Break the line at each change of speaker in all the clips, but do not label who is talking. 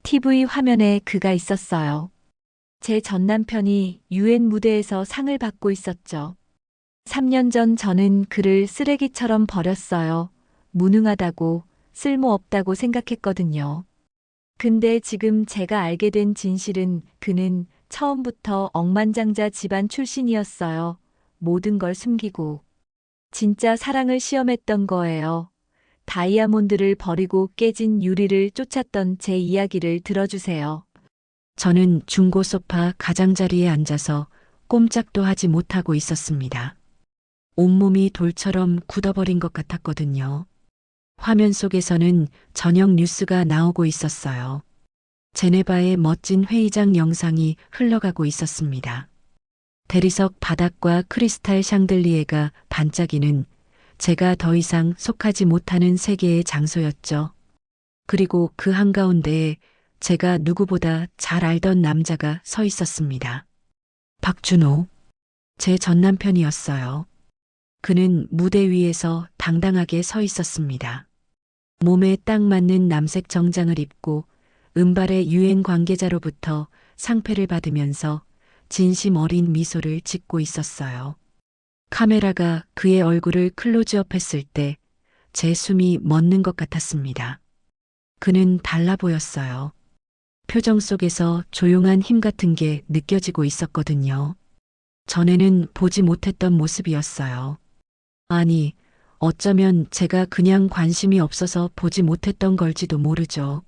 TV 화면에 그가 있었어요. 제 전 남편이 유엔 무대에서 상을 받고 있었죠. 3년 전 저는 그를 쓰레기처럼 버렸어요. 무능하다고, 쓸모없다고 생각했거든요. 근데 지금 제가 알게 된 진실은 그는 처음부터 억만장자 집안 출신이었어요. 모든 걸 숨기고. 진짜 사랑을 시험했던 거예요. 다이아몬드를 버리고 깨진 유리를 쫓았던 제 이야기를 들어주세요.
저는 중고 소파 가장자리에 앉아서 꼼짝도 하지 못하고 있었습니다. 온몸이 돌처럼 굳어버린 것 같았거든요. 화면 속에서는 저녁 뉴스가 나오고 있었어요. 제네바의 멋진 회의장 영상이 흘러가고 있었습니다. 대리석 바닥과 크리스탈 샹들리에가 반짝이는 제가 더 이상 속하지 못하는 세계의 장소였죠. 그리고 그 한가운데에 제가 누구보다 잘 알던 남자가 서 있었습니다. 박준호, 제 전 남편이었어요. 그는 무대 위에서 당당하게 서 있었습니다. 몸에 딱 맞는 남색 정장을 입고 은발의 유엔 관계자로부터 상패를 받으면서 진심 어린 미소를 짓고 있었어요. 카메라가 그의 얼굴을 클로즈업 했을 때 제 숨이 멎는 것 같았습니다. 그는 달라 보였어요. 표정 속에서 조용한 힘 같은 게 느껴지고 있었거든요. 전에는 보지 못했던 모습이었어요. 아니, 어쩌면 제가 그냥 관심이 없어서 보지 못했던 걸지도 모르죠.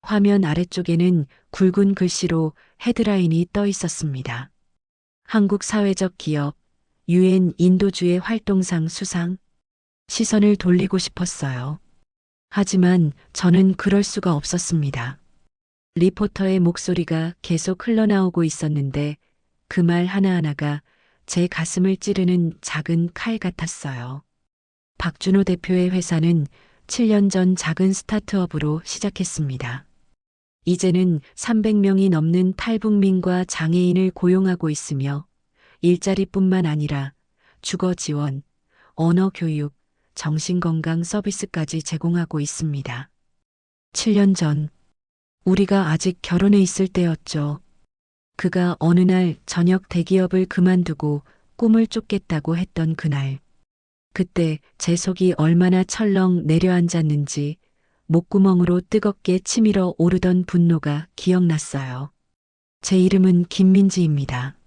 화면 아래쪽에는 굵은 글씨로 헤드라인이 떠 있었습니다. 한국 사회적 기업, 유엔 인도주의 활동상 수상. 시선을 돌리고 싶었어요. 하지만 저는 그럴 수가 없었습니다. 리포터의 목소리가 계속 흘러나오고 있었는데 그 말 하나하나가 제 가슴을 찌르는 작은 칼 같았어요. 박준호 대표의 회사는 7년 전 작은 스타트업으로 시작했습니다. 이제는 300명이 넘는 탈북민과 장애인을 고용하고 있으며 일자리뿐만 아니라 주거 지원, 언어 교육, 정신건강 서비스까지 제공하고 있습니다. 7년 전, 우리가 아직 결혼해 있을 때였죠. 그가 어느 날 저녁 대기업을 그만두고 꿈을 쫓겠다고 했던 그날. 그때 제 속이 얼마나 철렁 내려앉았는지 목구멍으로 뜨겁게 치밀어 오르던 분노가 기억났어요. 제 이름은 김민지입니다.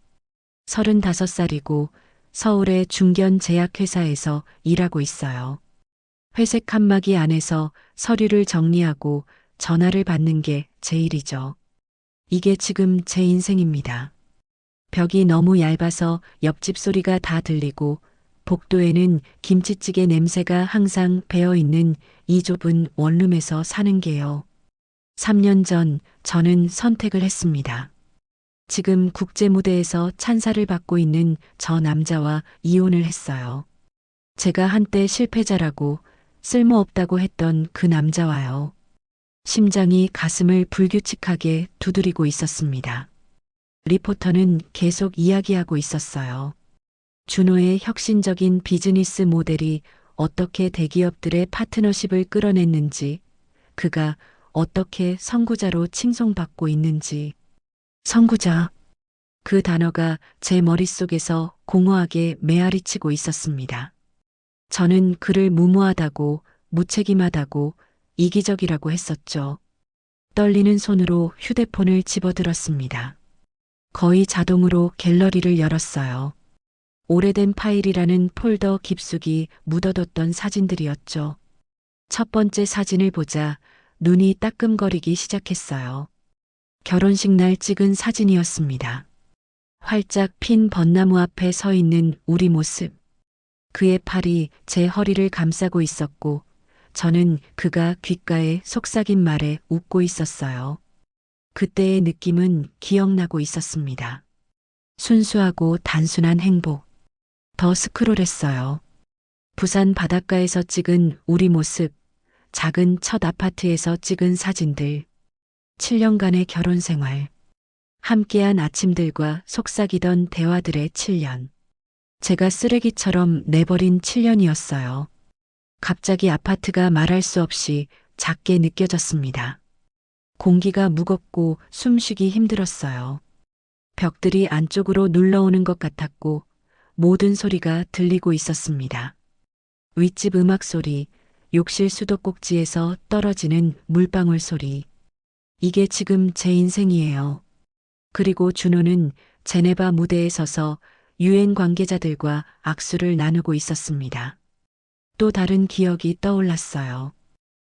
35살이고 서울의 중견 제약회사에서 일하고 있어요. 회색 칸막이 안에서 서류를 정리하고 전화를 받는 게 제 일이죠. 이게 지금 제 인생입니다. 벽이 너무 얇아서 옆집 소리가 다 들리고 복도에는 김치찌개 냄새가 항상 배어있는 이 좁은 원룸에서 사는 게요. 3년 전 저는 선택을 했습니다. 지금 국제무대에서 찬사를 받고 있는 저 남자와 이혼을 했어요. 제가 한때 실패자라고 쓸모없다고 했던 그 남자와요. 심장이 가슴을 불규칙하게 두드리고 있었습니다. 리포터는 계속 이야기하고 있었어요. 준호의 혁신적인 비즈니스 모델이 어떻게 대기업들의 파트너십을 끌어냈는지, 그가 어떻게 선구자로 칭송받고 있는지. 선구자. 그 단어가 제 머릿속에서 공허하게 메아리치고 있었습니다. 저는 그를 무모하다고, 무책임하다고, 이기적이라고 했었죠. 떨리는 손으로 휴대폰을 집어들었습니다. 거의 자동으로 갤러리를 열었어요. 오래된 파일이라는 폴더 깊숙이 묻어뒀던 사진들이었죠. 첫 번째 사진을 보자 눈이 따끔거리기 시작했어요. 결혼식 날 찍은 사진이었습니다. 활짝 핀 벚나무 앞에 서 있는 우리 모습. 그의 팔이 제 허리를 감싸고 있었고 저는 그가 귓가에 속삭인 말에 웃고 있었어요. 그때의 느낌은 기억나고 있었습니다. 순수하고 단순한 행복. 더 스크롤했어요. 부산 바닷가에서 찍은 우리 모습, 작은 첫 아파트에서 찍은 사진들, 7년간의 결혼 생활, 함께한 아침들과 속삭이던 대화들의 7년. 제가 쓰레기처럼 내버린 7년이었어요. 갑자기 아파트가 말할 수 없이 작게 느껴졌습니다. 공기가 무겁고 숨쉬기 힘들었어요. 벽들이 안쪽으로 눌러오는 것 같았고 모든 소리가 들리고 있었습니다. 윗집 음악 소리, 욕실 수도꼭지에서 떨어지는 물방울 소리. 이게 지금 제 인생이에요. 그리고 준호는 제네바 무대에 서서 유엔 관계자들과 악수를 나누고 있었습니다. 또 다른 기억이 떠올랐어요.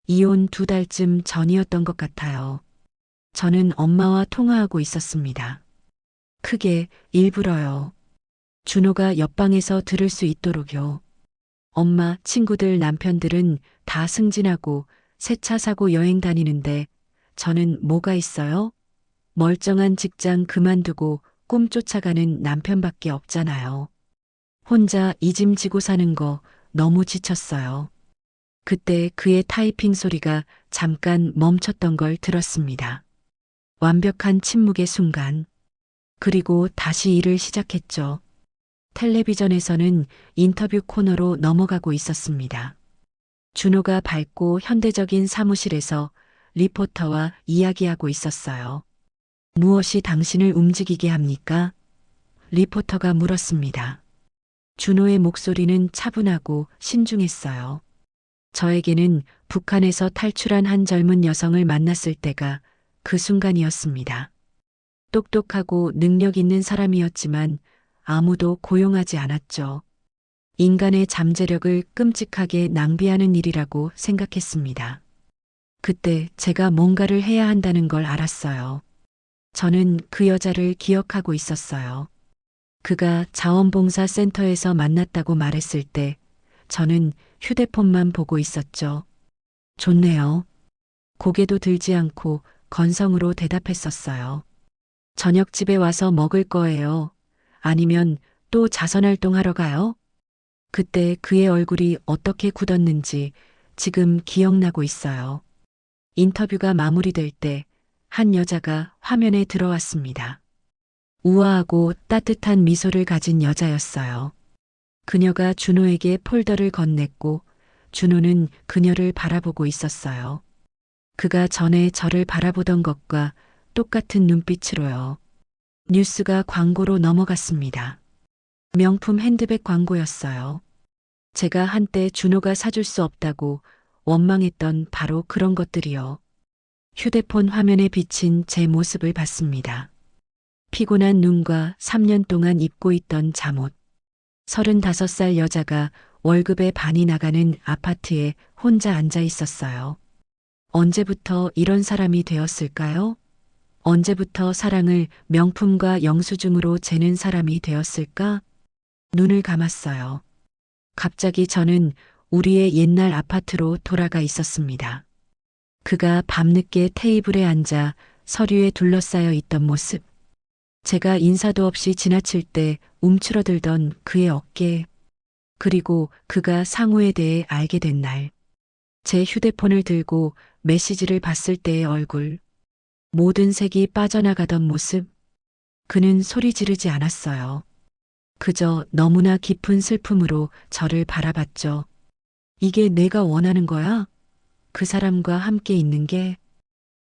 이혼 2달쯤 전이었던 것 같아요. 저는 엄마와 통화하고 있었습니다. 크게 일부러요. 준호가 옆방에서 들을 수 있도록요. 엄마, 친구들, 남편들은 다 승진하고 새 차 사고 여행 다니는데 저는 뭐가 있어요? 멀쩡한 직장 그만두고 꿈 쫓아가는 남편밖에 없잖아요. 혼자 이 짐 지고 사는 거 너무 지쳤어요. 그때 그의 타이핑 소리가 잠깐 멈췄던 걸 들었습니다. 완벽한 침묵의 순간. 그리고 다시 일을 시작했죠. 텔레비전에서는 인터뷰 코너로 넘어가고 있었습니다. 준호가 밝고 현대적인 사무실에서 리포터와 이야기하고 있었어요. 무엇이 당신을 움직이게 합니까? 리포터가 물었습니다. 준호의 목소리는 차분하고 신중했어요. 저에게는 북한에서 탈출한 한 젊은 여성을 만났을 때가 그 순간이었습니다. 똑똑하고 능력 있는 사람이었지만 아무도 고용하지 않았죠. 인간의 잠재력을 끔찍하게 낭비하는 일이라고 생각했습니다. 그때 제가 뭔가를 해야 한다는 걸 알았어요. 저는 그 여자를 기억하고 있었어요. 그가 자원봉사센터에서 만났다고 말했을 때 저는 휴대폰만 보고 있었죠. 좋네요. 고개도 들지 않고 건성으로 대답했었어요. 저녁 집에 와서 먹을 거예요. 아니면 또 자선활동하러 가요? 그때 그의 얼굴이 어떻게 굳었는지 지금 기억나고 있어요. 인터뷰가 마무리될 때 한 여자가 화면에 들어왔습니다. 우아하고 따뜻한 미소를 가진 여자였어요. 그녀가 준호에게 폴더를 건넸고 준호는 그녀를 바라보고 있었어요. 그가 전에 저를 바라보던 것과 똑같은 눈빛으로요. 뉴스가 광고로 넘어갔습니다. 명품 핸드백 광고였어요. 제가 한때 준호가 사줄 수 없다고 원망했던 바로 그런 것들이요. 휴대폰 화면에 비친 제 모습을 봤습니다. 피곤한 눈과 3년 동안 입고 있던 잠옷. 35살 여자가 월급의 반이 나가는 아파트에 혼자 앉아 있었어요. 언제부터 이런 사람이 되었을까요? 언제부터 사랑을 명품과 영수증으로 재는 사람이 되었을까? 눈을 감았어요. 갑자기 저는 우리의 옛날 아파트로 돌아가 있었습니다. 그가 밤늦게 테이블에 앉아 서류에 둘러싸여 있던 모습. 제가 인사도 없이 지나칠 때 움츠러들던 그의 어깨. 그리고 그가 상우에 대해 알게 된 날. 제 휴대폰을 들고 메시지를 봤을 때의 얼굴. 모든 색이 빠져나가던 모습. 그는 소리 지르지 않았어요. 그저 너무나 깊은 슬픔으로 저를 바라봤죠. 이게 내가 원하는 거야? 그 사람과 함께 있는 게.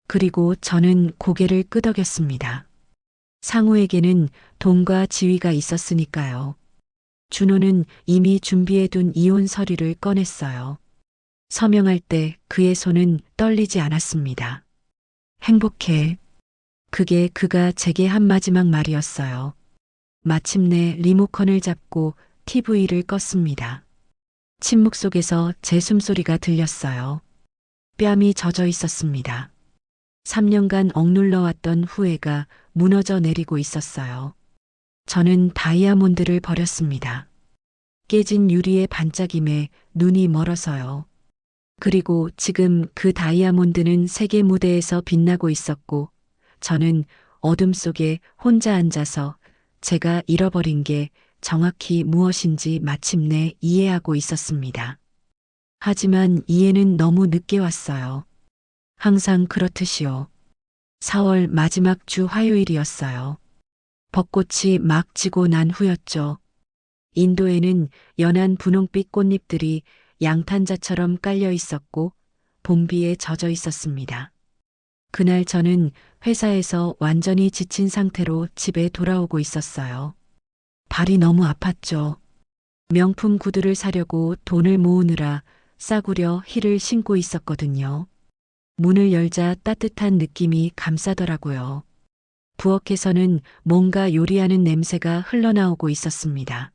그리고 저는 고개를 끄덕였습니다. 상우에게는 돈과 지위가 있었으니까요. 준호는 이미 준비해둔 이혼 서류를 꺼냈어요. 서명할 때 그의 손은 떨리지 않았습니다. 행복해. 그게 그가 제게 한 마지막 말이었어요. 마침내 리모컨을 잡고 TV를 껐습니다. 침묵 속에서 제 숨소리가 들렸어요. 뺨이 젖어 있었습니다. 3년간 억눌러왔던 후회가 무너져 내리고 있었어요. 저는 다이아몬드를 버렸습니다. 깨진 유리의 반짝임에 눈이 멀어서요. 그리고 지금 그 다이아몬드는 세계 무대에서 빛나고 있었고, 저는 어둠 속에 혼자 앉아서 제가 잃어버린 게 정확히 무엇인지 마침내 이해하고 있었습니다. 하지만 이해는 너무 늦게 왔어요. 항상 그렇듯이요. 4월 마지막 주 화요일이었어요. 벚꽃이 막 지고 난 후였죠. 인도에는 연한 분홍빛 꽃잎들이 양탄자처럼 깔려 있었고 봄비에 젖어 있었습니다. 그날 저는 회사에서 완전히 지친 상태로 집에 돌아오고 있었어요. 발이 너무 아팠죠. 명품 구두를 사려고 돈을 모으느라 싸구려 힐을 신고 있었거든요. 문을 열자 따뜻한 느낌이 감싸더라고요. 부엌에서는 뭔가 요리하는 냄새가 흘러나오고 있었습니다.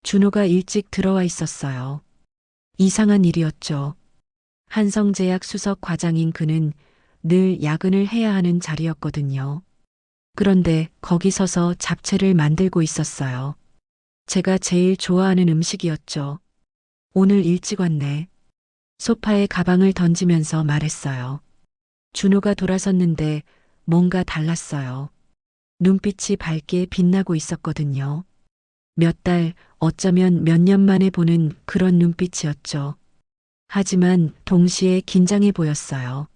준호가 일찍 들어와 있었어요. 이상한 일이었죠. 한성제약 수석 과장인 그는 늘 야근을 해야 하는 자리였거든요. 그런데 거기 서서 잡채를 만들고 있었어요. 제가 제일 좋아하는 음식이었죠. 오늘 일찍 왔네. 소파에 가방을 던지면서 말했어요. 준호가 돌아섰는데 뭔가 달랐어요. 눈빛이 밝게 빛나고 있었거든요. 몇 달, 어쩌면 몇 년 만에 보는 그런 눈빛이었죠. 하지만 동시에 긴장해 보였어요.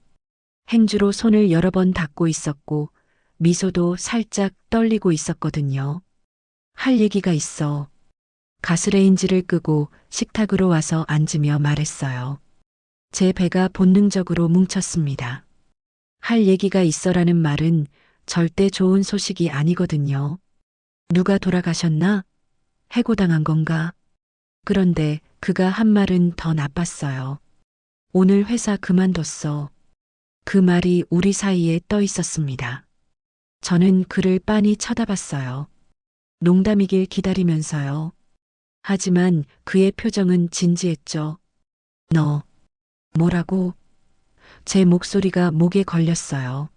행주로 손을 여러 번 닦고 있었고 미소도 살짝 떨리고 있었거든요. 할 얘기가 있어. 가스레인지를 끄고 식탁으로 와서 앉으며 말했어요. 제 배가 본능적으로 뭉쳤습니다. 할 얘기가 있어라는 말은 절대 좋은 소식이 아니거든요. 누가 돌아가셨나? 해고당한 건가? 그런데 그가 한 말은 더 나빴어요. 오늘 회사 그만뒀어. 그 말이 우리 사이에 떠 있었습니다. 저는 그를 빤히 쳐다봤어요. 농담이길 기다리면서요. 하지만 그의 표정은 진지했죠. 너, 뭐라고? 제 목소리가 목에 걸렸어요.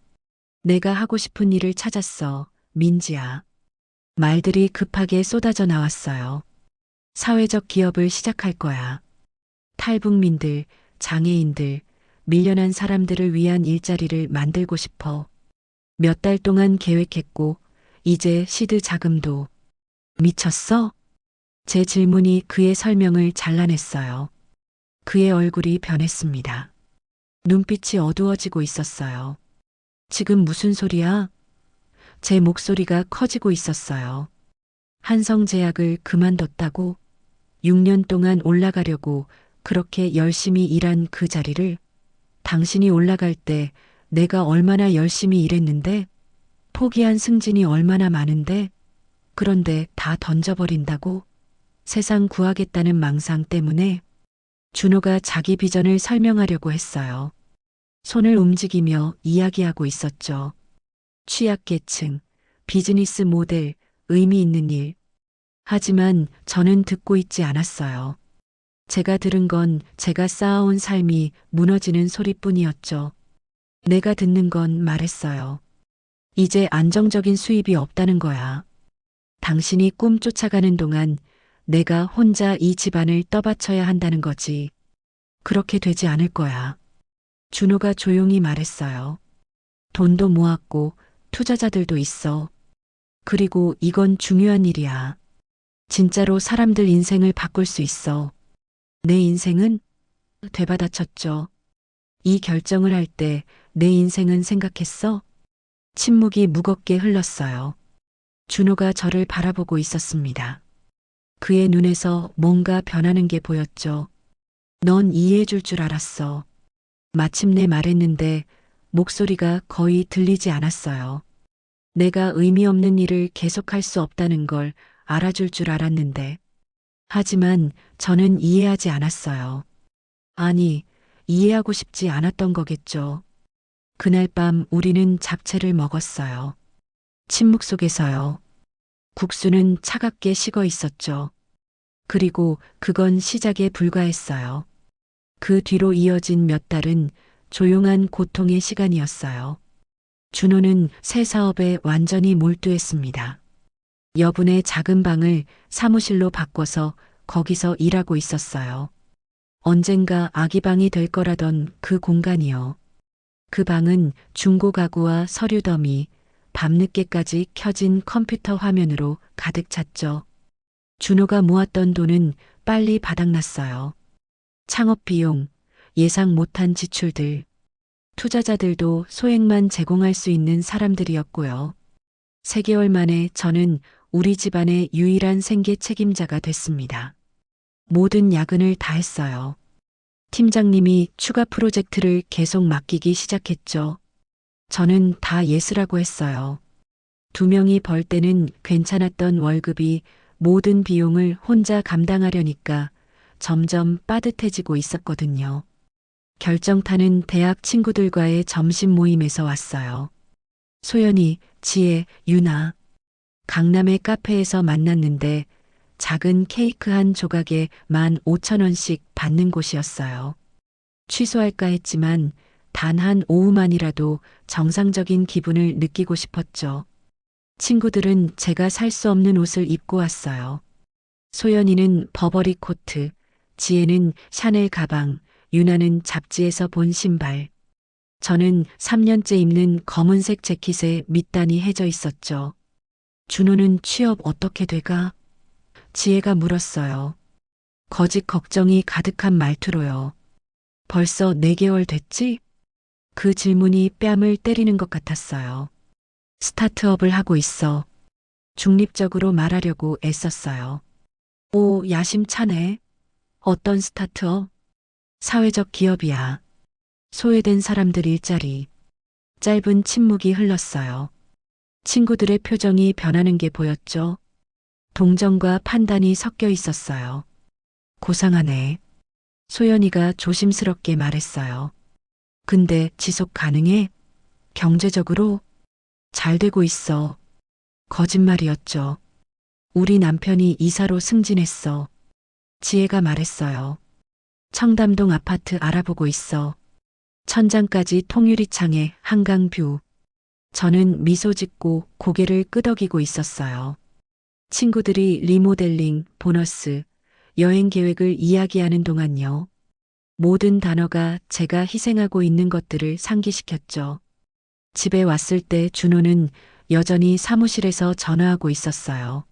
내가 하고 싶은 일을 찾았어, 민지야. 말들이 급하게 쏟아져 나왔어요. 사회적 기업을 시작할 거야. 탈북민들, 장애인들, 밀려난 사람들을 위한 일자리를 만들고 싶어. 몇 달 동안 계획했고, 이제 시드 자금도. 미쳤어? 제 질문이 그의 설명을 잘라냈어요. 그의 얼굴이 변했습니다. 눈빛이 어두워지고 있었어요. 지금 무슨 소리야? 제 목소리가 커지고 있었어요. 한성제약을 그만뒀다고 6년 동안 올라가려고 그렇게 열심히 일한 그 자리를 당신이 올라갈 때 내가 얼마나 열심히 일했는데 포기한 승진이 얼마나 많은데 그런데 다 던져버린다고 세상 구하겠다는 망상 때문에 준호가 자기 비전을 설명하려고 했어요. 손을 움직이며 이야기하고 있었죠. 취약계층, 비즈니스 모델, 의미 있는 일. 하지만 저는 듣고 있지 않았어요. 제가 들은 건 제가 쌓아온 삶이 무너지는 소리뿐이었죠. 내가 듣는 건 말했어요. 이제 안정적인 수입이 없다는 거야. 당신이 꿈 쫓아가는 동안 내가 혼자 이 집안을 떠받쳐야 한다는 거지. 그렇게 되지 않을 거야. 준호가 조용히 말했어요. 돈도 모았고 투자자들도 있어. 그리고 이건 중요한 일이야. 진짜로 사람들 인생을 바꿀 수 있어. 내 인생은? 되받아쳤죠. 이 결정을 할 때 내 인생은 생각했어? 침묵이 무겁게 흘렀어요. 준호가 저를 바라보고 있었습니다. 그의 눈에서 뭔가 변하는 게 보였죠. 넌 이해해 줄 줄 알았어. 마침내 말했는데 목소리가 거의 들리지 않았어요. 내가 의미 없는 일을 계속할 수 없다는 걸 알아줄 줄 알았는데. 하지만 저는 이해하지 않았어요. 아니, 이해하고 싶지 않았던 거겠죠. 그날 밤 우리는 잡채를 먹었어요. 침묵 속에서요. 국수는 차갑게 식어 있었죠. 그리고 그건 시작에 불과했어요. 그 뒤로 이어진 몇 달은 조용한 고통의 시간이었어요. 준호는 새 사업에 완전히 몰두했습니다. 여분의 작은 방을 사무실로 바꿔서 거기서 일하고 있었어요. 언젠가 아기 방이 될 거라던 그 공간이요. 그 방은 중고 가구와 서류 더미, 밤늦게까지 켜진 컴퓨터 화면으로 가득 찼죠. 준호가 모았던 돈은 빨리 바닥났어요. 창업 비용, 예상 못한 지출들, 투자자들도 소액만 제공할 수 있는 사람들이었고요. 3개월 만에 저는 우리 집안의 유일한 생계 책임자가 됐습니다. 모든 야근을 다 했어요. 팀장님이 추가 프로젝트를 계속 맡기기 시작했죠. 저는 다 예스라고 했어요. 두 명이 벌 때는 괜찮았던 월급이 모든 비용을 혼자 감당하려니까 점점 빠듯해지고 있었거든요. 결정타는 대학 친구들과의 점심 모임에서 왔어요. 소연이, 지혜, 유나. 강남의 카페에서 만났는데 작은 케이크 한 조각에 15,000원씩 받는 곳이었어요. 취소할까 했지만 단 한 오후만이라도 정상적인 기분을 느끼고 싶었죠. 친구들은 제가 살 수 없는 옷을 입고 왔어요. 소연이는 버버리 코트, 지혜는 샤넬 가방, 유나는 잡지에서 본 신발. 저는 3년째 입는 검은색 재킷에 밑단이 해져 있었죠. 준호는 취업 어떻게 돼가? 지혜가 물었어요. 거짓 걱정이 가득한 말투로요. 벌써 4개월 됐지? 그 질문이 뺨을 때리는 것 같았어요. 스타트업을 하고 있어. 중립적으로 말하려고 애썼어요. 오, 야심차네. 어떤 스타트업? 사회적 기업이야. 소외된 사람들 일자리. 짧은 침묵이 흘렀어요. 친구들의 표정이 변하는 게 보였죠. 동정과 판단이 섞여 있었어요. 고상하네. 소연이가 조심스럽게 말했어요. 근데 지속 가능해? 경제적으로? 잘 되고 있어. 거짓말이었죠. 우리 남편이 이사로 승진했어. 지혜가 말했어요. 청담동 아파트 알아보고 있어. 천장까지 통유리창에 한강뷰. 저는 미소 짓고 고개를 끄덕이고 있었어요. 친구들이 리모델링, 보너스, 여행 계획을 이야기하는 동안요. 모든 단어가 제가 희생하고 있는 것들을 상기시켰죠. 집에 왔을 때 준호는 여전히 사무실에서 전화하고 있었어요.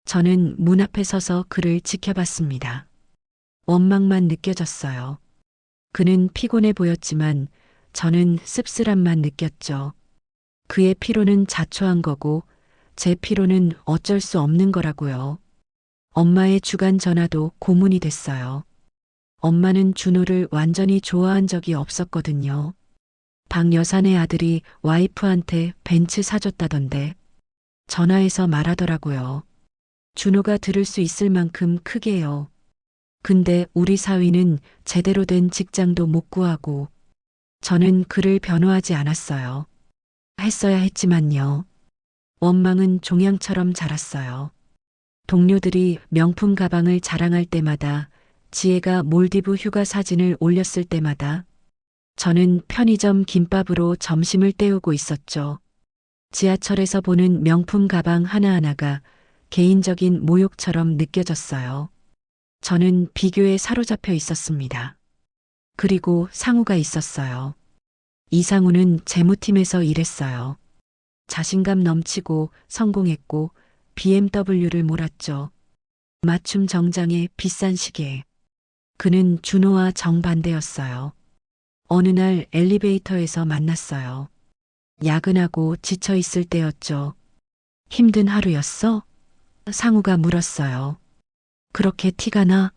저는 문 앞에 서서 그를 지켜봤습니다. 원망만 느껴졌어요. 그는 피곤해 보였지만 저는 씁쓸함만 느꼈죠. 그의 피로는 자초한 거고 제 피로는 어쩔 수 없는 거라고요. 엄마의 주간 전화도 고문이 됐어요. 엄마는 준호를 완전히 좋아한 적이 없었거든요. 박 여사네 아들이 와이프한테 벤츠 사줬다던데 전화해서 말하더라고요. 준호가 들을 수 있을 만큼 크게요. 근데 우리 사위는 제대로 된 직장도 못 구하고 저는 그를 변호하지 않았어요. 했어야 했지만요. 원망은 종양처럼 자랐어요. 동료들이 명품 가방을 자랑할 때마다 지혜가 몰디브 휴가 사진을 올렸을 때마다 저는 편의점 김밥으로 점심을 때우고 있었죠. 지하철에서 보는 명품 가방 하나하나가 개인적인 모욕처럼 느껴졌어요. 저는 비교에 사로잡혀 있었습니다. 그리고 상우가 있었어요. 이상우는 재무팀에서 일했어요. 자신감 넘치고 성공했고 BMW를 몰았죠. 맞춤 정장에 비싼 시계. 그는 준호와 정반대였어요. 어느 날 엘리베이터에서 만났어요. 야근하고 지쳐 있을 때였죠. 힘든 하루였어? 상우가 물었어요. 그렇게 티가 나?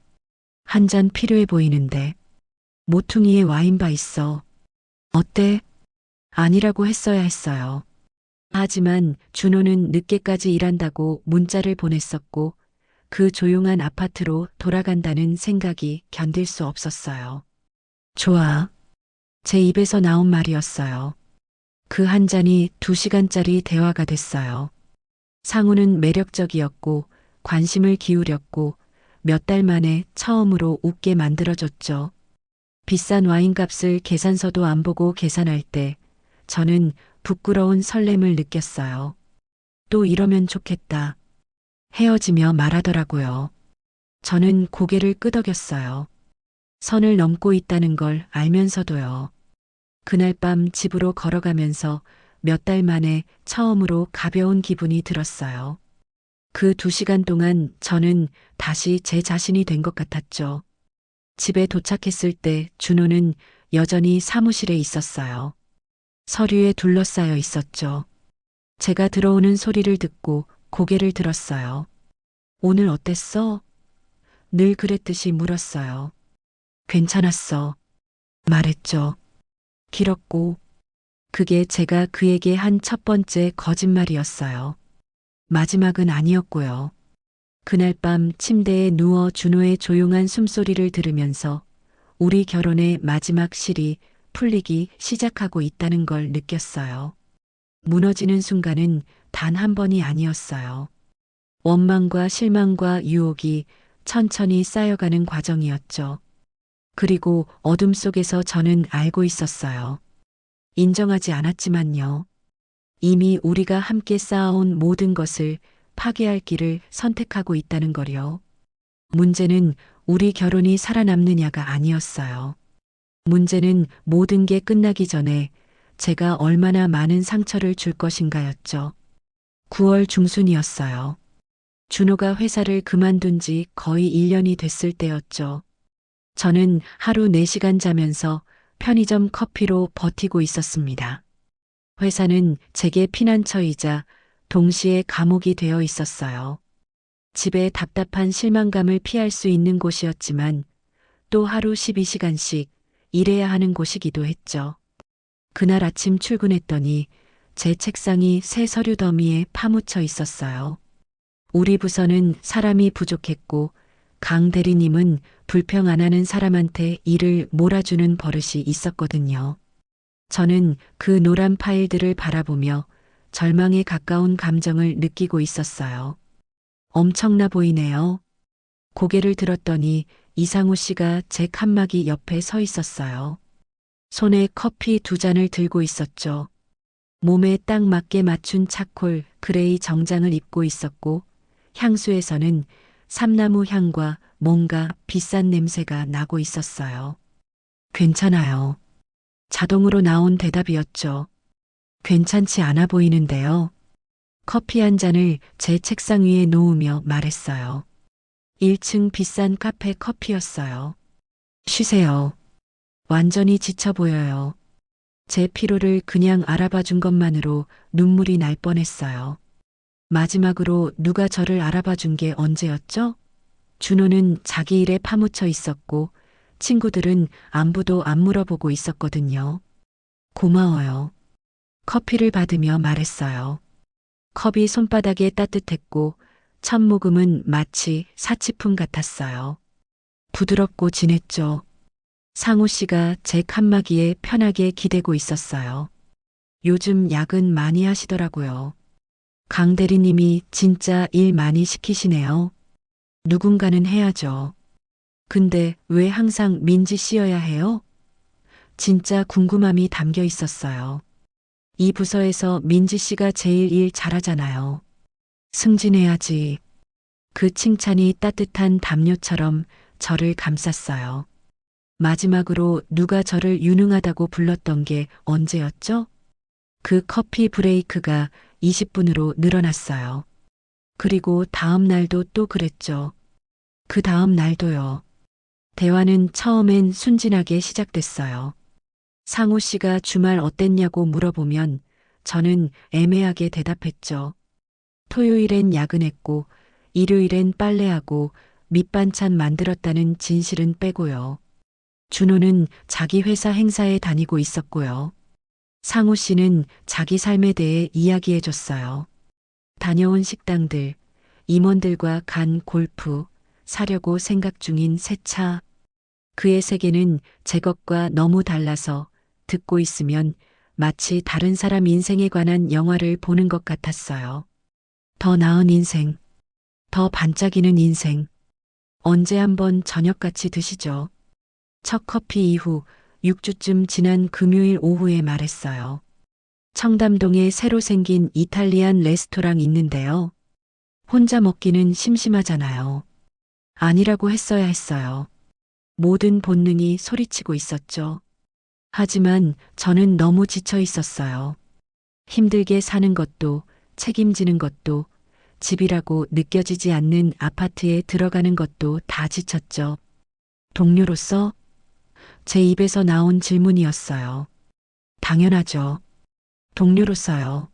한 잔 필요해 보이는데. 모퉁이에 와인바 있어. 어때? 아니라고 했어야 했어요. 하지만 준호는 늦게까지 일한다고 문자를 보냈었고 그 조용한 아파트로 돌아간다는 생각이 견딜 수 없었어요. 좋아. 제 입에서 나온 말이었어요. 그 한 잔이 2시간짜리 대화가 됐어요. 상우는 매력적이었고 관심을 기울였고 몇 달 만에 처음으로 웃게 만들어줬죠. 비싼 와인값을 계산서도 안 보고 계산할 때 저는 부끄러운 설렘을 느꼈어요. 또 이러면 좋겠다. 헤어지며 말하더라고요. 저는 고개를 끄덕였어요. 선을 넘고 있다는 걸 알면서도요. 그날 밤 집으로 걸어가면서 몇 달 만에 처음으로 가벼운 기분이 들었어요. 그 2시간 동안 저는 다시 제 자신이 된 것 같았죠. 집에 도착했을 때 준호는 여전히 사무실에 있었어요. 서류에 둘러싸여 있었죠. 제가 들어오는 소리를 듣고 고개를 들었어요. 오늘 어땠어? 늘 그랬듯이 물었어요. 괜찮았어. 말했죠. 길었고 그게 제가 그에게 한 첫 번째 거짓말이었어요. 마지막은 아니었고요. 그날 밤 침대에 누워 준호의 조용한 숨소리를 들으면서 우리 결혼의 마지막 실이 풀리기 시작하고 있다는 걸 느꼈어요. 무너지는 순간은 단 한 번이 아니었어요. 원망과 실망과 유혹이 천천히 쌓여가는 과정이었죠. 그리고 어둠 속에서 저는 알고 있었어요. 인정하지 않았지만요. 이미 우리가 함께 쌓아온 모든 것을 파괴할 길을 선택하고 있다는 거요. 문제는 우리 결혼이 살아남느냐가 아니었어요. 문제는 모든 게 끝나기 전에 제가 얼마나 많은 상처를 줄 것인가였죠. 9월 중순이었어요. 준호가 회사를 그만둔 지 거의 1년이 됐을 때였죠. 저는 하루 4시간 자면서 편의점 커피로 버티고 있었습니다. 회사는 제게 피난처이자 동시에 감옥이 되어 있었어요. 집에 답답한 실망감을 피할 수 있는 곳이었지만 또 하루 12시간씩 일해야 하는 곳이기도 했죠. 그날 아침 출근했더니 제 책상이 새 서류 더미에 파묻혀 있었어요. 우리 부서는 사람이 부족했고 강 대리님은 불평 안 하는 사람한테 일을 몰아주는 버릇이 있었거든요. 저는 그 노란 파일들을 바라보며 절망에 가까운 감정을 느끼고 있었어요. 엄청나 보이네요. 고개를 들었더니 이상우 씨가 제 칸막이 옆에 서 있었어요. 손에 커피 2잔을 들고 있었죠. 몸에 딱 맞게 맞춘 차콜 그레이 정장을 입고 있었고 향수에서는 삼나무 향과 뭔가 비싼 냄새가 나고 있었어요. 괜찮아요. 자동으로 나온 대답이었죠. 괜찮지 않아 보이는데요. 커피 한 잔을 제 책상 위에 놓으며 말했어요. 1층 비싼 카페 커피였어요. 쉬세요. 완전히 지쳐 보여요. 제 피로를 그냥 알아봐 준 것만으로 눈물이 날 뻔했어요. 마지막으로 누가 저를 알아봐 준 게 언제였죠? 준호는 자기 일에 파묻혀 있었고 친구들은 안부도 안 물어보고 있었거든요. 고마워요. 커피를 받으며 말했어요. 컵이 손바닥에 따뜻했고 첫 모금은 마치 사치품 같았어요. 부드럽고 진했죠. 상우 씨가 제 칸막이에 편하게 기대고 있었어요. 요즘 야근 많이 하시더라고요. 강 대리님이 진짜 일 많이 시키시네요. 누군가는 해야죠. 근데 왜 항상 민지 씨여야 해요? 진짜 궁금함이 담겨 있었어요. 이 부서에서 민지 씨가 제일 일 잘하잖아요. 승진해야지. 그 칭찬이 따뜻한 담요처럼 저를 감쌌어요. 마지막으로 누가 저를 유능하다고 불렀던 게 언제였죠? 그 커피 브레이크가 20분으로 늘어났어요. 그리고 다음 날도 또 그랬죠. 그 다음 날도요. 대화는 처음엔 순진하게 시작됐어요. 상우 씨가 주말 어땠냐고 물어보면 저는 애매하게 대답했죠. 토요일엔 야근했고 일요일엔 빨래하고 밑반찬 만들었다는 진실은 빼고요. 준호는 자기 회사 행사에 다니고 있었고요. 상우 씨는 자기 삶에 대해 이야기해 줬어요. 다녀온 식당들, 임원들과 간 골프, 사려고 생각 중인 새 차. 그의 세계는 제 것과 너무 달라서 듣고 있으면 마치 다른 사람 인생에 관한 영화를 보는 것 같았어요. 더 나은 인생, 더 반짝이는 인생. 언제 한번 저녁같이 드시죠. 첫 커피 이후 6주쯤 지난 금요일 오후에 말했어요. 청담동에 새로 생긴 이탈리안 레스토랑 있는데요. 혼자 먹기는 심심하잖아요. 아니라고 했어야 했어요. 모든 본능이 소리치고 있었죠. 하지만 저는 너무 지쳐 있었어요. 힘들게 사는 것도 책임지는 것도 집이라고 느껴지지 않는 아파트에 들어가는 것도 다 지쳤죠. 동료로서 제 입에서 나온 질문이었어요. 당연하죠. 동료로서요.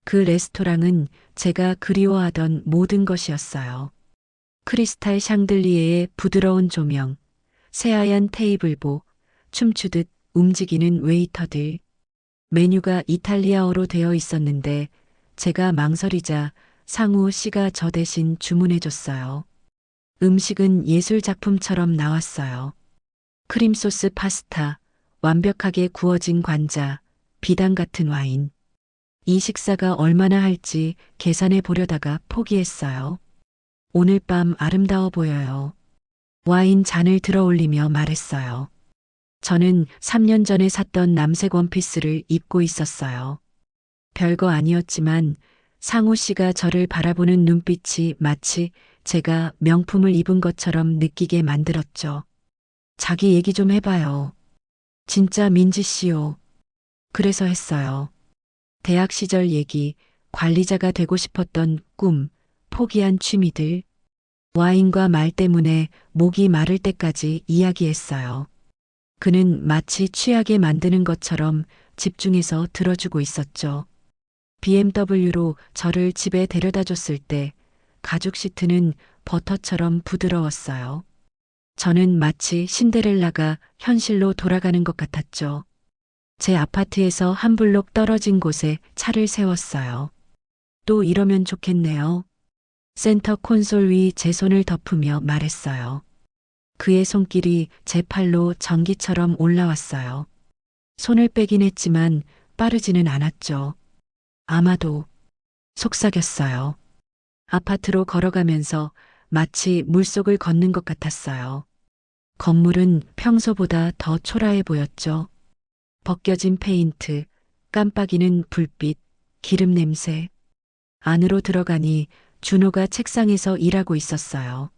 그 레스토랑은 제가 그리워하던 모든 것이었어요. 크리스탈 샹들리에의 부드러운 조명, 새하얀 테이블보, 춤추듯 움직이는 웨이터들. 메뉴가 이탈리아어로 되어 있었는데 제가 망설이자 상우 씨가 저 대신 주문해줬어요. 음식은 예술 작품처럼 나왔어요. 크림소스 파스타, 완벽하게 구워진 관자, 비단 같은 와인. 이 식사가 얼마나 할지 계산해 보려다가 포기했어요. 오늘 밤 아름다워 보여요. 와인 잔을 들어 올리며 말했어요. 저는 3년 전에 샀던 남색 원피스를 입고 있었어요. 별거 아니었지만 상우 씨가 저를 바라보는 눈빛이 마치 제가 명품을 입은 것처럼 느끼게 만들었죠. 자기 얘기 좀 해봐요. 진짜 민지 씨요. 그래서 했어요. 대학 시절 얘기, 관리자가 되고 싶었던 꿈, 포기한 취미들, 와인과 말 때문에 목이 마를 때까지 이야기했어요. 그는 마치 취하게 만드는 것처럼 집중해서 들어주고 있었죠. BMW로 저를 집에 데려다 줬을 때 가죽 시트는 버터처럼 부드러웠어요. 저는 마치 신데렐라가 현실로 돌아가는 것 같았죠. 제 아파트에서 한 블록 떨어진 곳에 차를 세웠어요. 또 이러면 좋겠네요. 센터 콘솔 위 제 손을 덮으며 말했어요. 그의 손길이 제 팔로 전기처럼 올라왔어요. 손을 빼긴 했지만 빠르지는 않았죠. 아마도 속삭였어요. 아파트로 걸어가면서 마치 물속을 걷는 것 같았어요. 건물은 평소보다 더 초라해 보였죠. 벗겨진 페인트, 깜빡이는 불빛, 기름 냄새. 안으로 들어가니 준호가 책상에서 일하고 있었어요.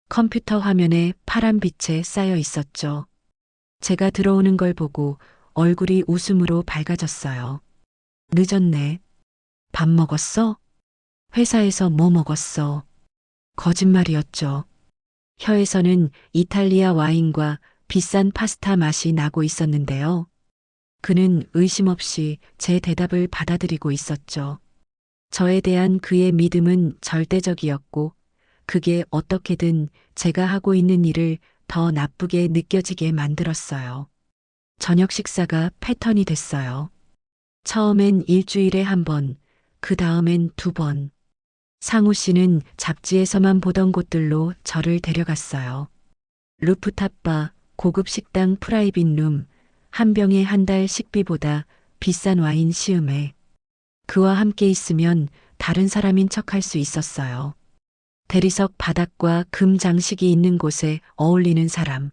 컴퓨터 화면에 파란 빛에 쌓여 있었죠. 제가 들어오는 걸 보고 얼굴이 웃음으로 밝아졌어요. 늦었네. 밥 먹었어? 회사에서 뭐 먹었어? 거짓말이었죠. 혀에서는 이탈리아 와인과 비싼 파스타 맛이 나고 있었는데요. 그는 의심 없이 제 대답을 받아들이고 있었죠. 저에 대한 그의 믿음은 절대적이었고, 그게 어떻게든 제가 하고 있는 일을 더 나쁘게 느껴지게 만들었어요. 저녁 식사가 패턴이 됐어요. 처음엔 일주일에 한 번, 그 다음엔 2번. 상우 씨는 잡지에서만 보던 곳들로 저를 데려갔어요. 루프탑바, 고급 식당 프라이빗 룸, 한 병에 한 달 식비보다 비싼 와인 시음회. 그와 함께 있으면 다른 사람인 척할 수 있었어요. 대리석 바닥과 금 장식이 있는 곳에 어울리는 사람.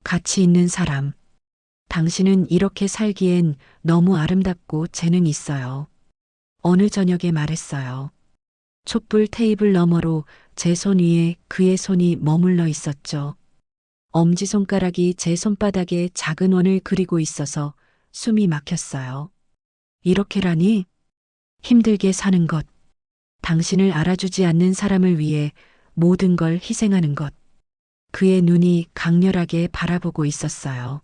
가치 있는 사람. 당신은 이렇게 살기엔 너무 아름답고 재능 있어요. 어느 저녁에 말했어요. 촛불 테이블 너머로 제 손 위에 그의 손이 머물러 있었죠. 엄지손가락이 제 손바닥에 작은 원을 그리고 있어서 숨이 막혔어요. 이렇게라니? 힘들게 사는 것. 당신을 알아주지 않는 사람을 위해 모든 걸 희생하는 것. 그의 눈이 강렬하게 바라보고 있었어요.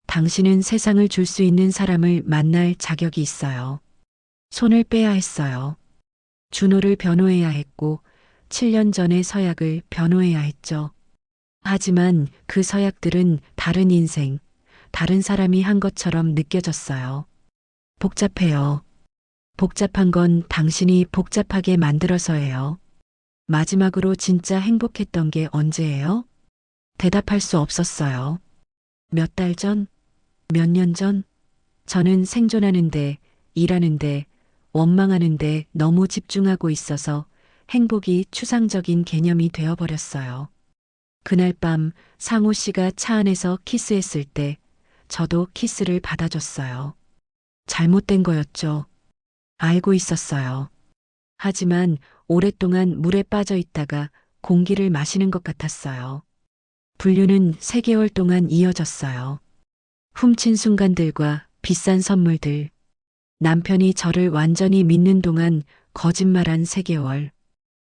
당신은 세상을 줄 수 있는 사람을 만날 자격이 있어요. 손을 빼야 했어요. 준호를 변호해야 했고 7년 전의 서약을 변호해야 했죠. 하지만 그 서약들은 다른 인생, 다른 사람이 한 것처럼 느껴졌어요. 복잡해요. 복잡한 건 당신이 복잡하게 만들어서예요. 마지막으로 진짜 행복했던 게 언제예요? 대답할 수 없었어요. 몇 달 전? 몇 년 전? 저는 생존하는데, 일하는데, 원망하는데 너무 집중하고 있어서 행복이 추상적인 개념이 되어버렸어요. 그날 밤 상우 씨가 차 안에서 키스했을 때 저도 키스를 받아줬어요. 잘못된 거였죠. 알고 있었어요. 하지만 오랫동안 물에 빠져 있다가 공기를 마시는 것 같았어요. 분류는 3개월 동안 이어졌어요. 훔친 순간들과 비싼 선물들. 남편이 저를 완전히 믿는 동안 거짓말한 3개월.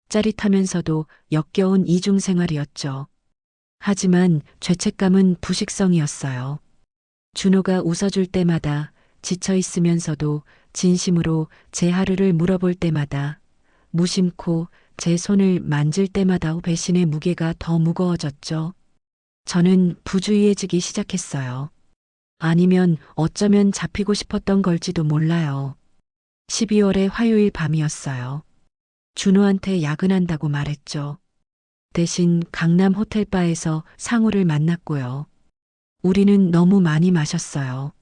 짜릿하면서도 역겨운 이중생활이었죠. 하지만 죄책감은 부식성이었어요. 준호가 웃어줄 때마다 지쳐 있으면서도 진심으로 제 하루를 물어볼 때마다 무심코 제 손을 만질 때마다 배신의 무게가 더 무거워졌죠. 저는 부주의해지기 시작했어요. 아니면 어쩌면 잡히고 싶었던 걸지도 몰라요. 12월의 화요일 밤이었어요. 준호한테 야근한다고 말했죠. 대신 강남 호텔바에서 상우를 만났고요. 우리는 너무 많이 마셨어요.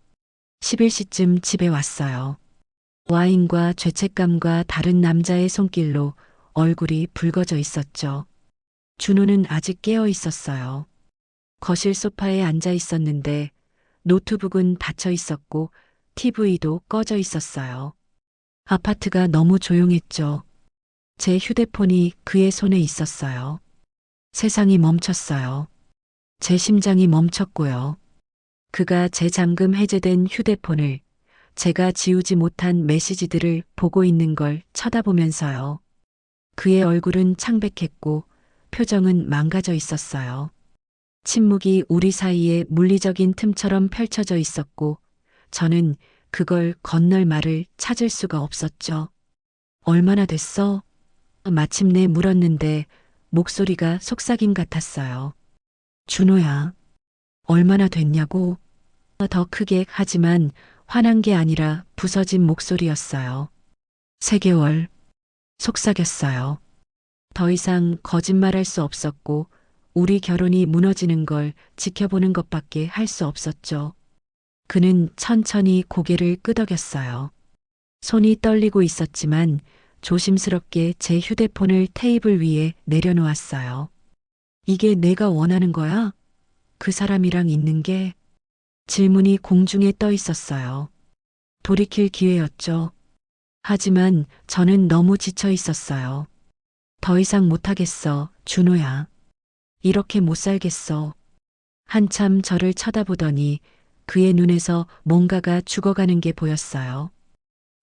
11시쯤 집에 왔어요. 와인과 죄책감과 다른 남자의 손길로 얼굴이 붉어져 있었죠. 준호는 아직 깨어 있었어요. 거실 소파에 앉아 있었는데 노트북은 닫혀 있었고 TV도 꺼져 있었어요. 아파트가 너무 조용했죠. 제 휴대폰이 그의 손에 있었어요. 세상이 멈췄어요. 제 심장이 멈췄고요. 그가 제 잠금 해제된 휴대폰을 제가 지우지 못한 메시지들을 보고 있는 걸 쳐다보면서요. 그의 얼굴은 창백했고 표정은 망가져 있었어요. 침묵이 우리 사이에 물리적인 틈처럼 펼쳐져 있었고 저는 그걸 건널 말을 찾을 수가 없었죠. 얼마나 됐어? 마침내 물었는데 목소리가 속삭임 같았어요. 준호야, 얼마나 됐냐고? 더 크게 하지만 화난 게 아니라 부서진 목소리였어요. 3개월. 속삭였어요. 더 이상 거짓말할 수 없었고 우리 결혼이 무너지는 걸 지켜보는 것밖에 할 수 없었죠. 그는 천천히 고개를 끄덕였어요. 손이 떨리고 있었지만 조심스럽게 제 휴대폰을 테이블 위에 내려놓았어요. 이게 내가 원하는 거야? 그 사람이랑 있는 게? 질문이 공중에 떠 있었어요. 돌이킬 기회였죠. 하지만 저는 너무 지쳐 있었어요. 더 이상 못하겠어, 준호야. 이렇게 못 살겠어. 한참 저를 쳐다보더니 그의 눈에서 뭔가가 죽어가는 게 보였어요.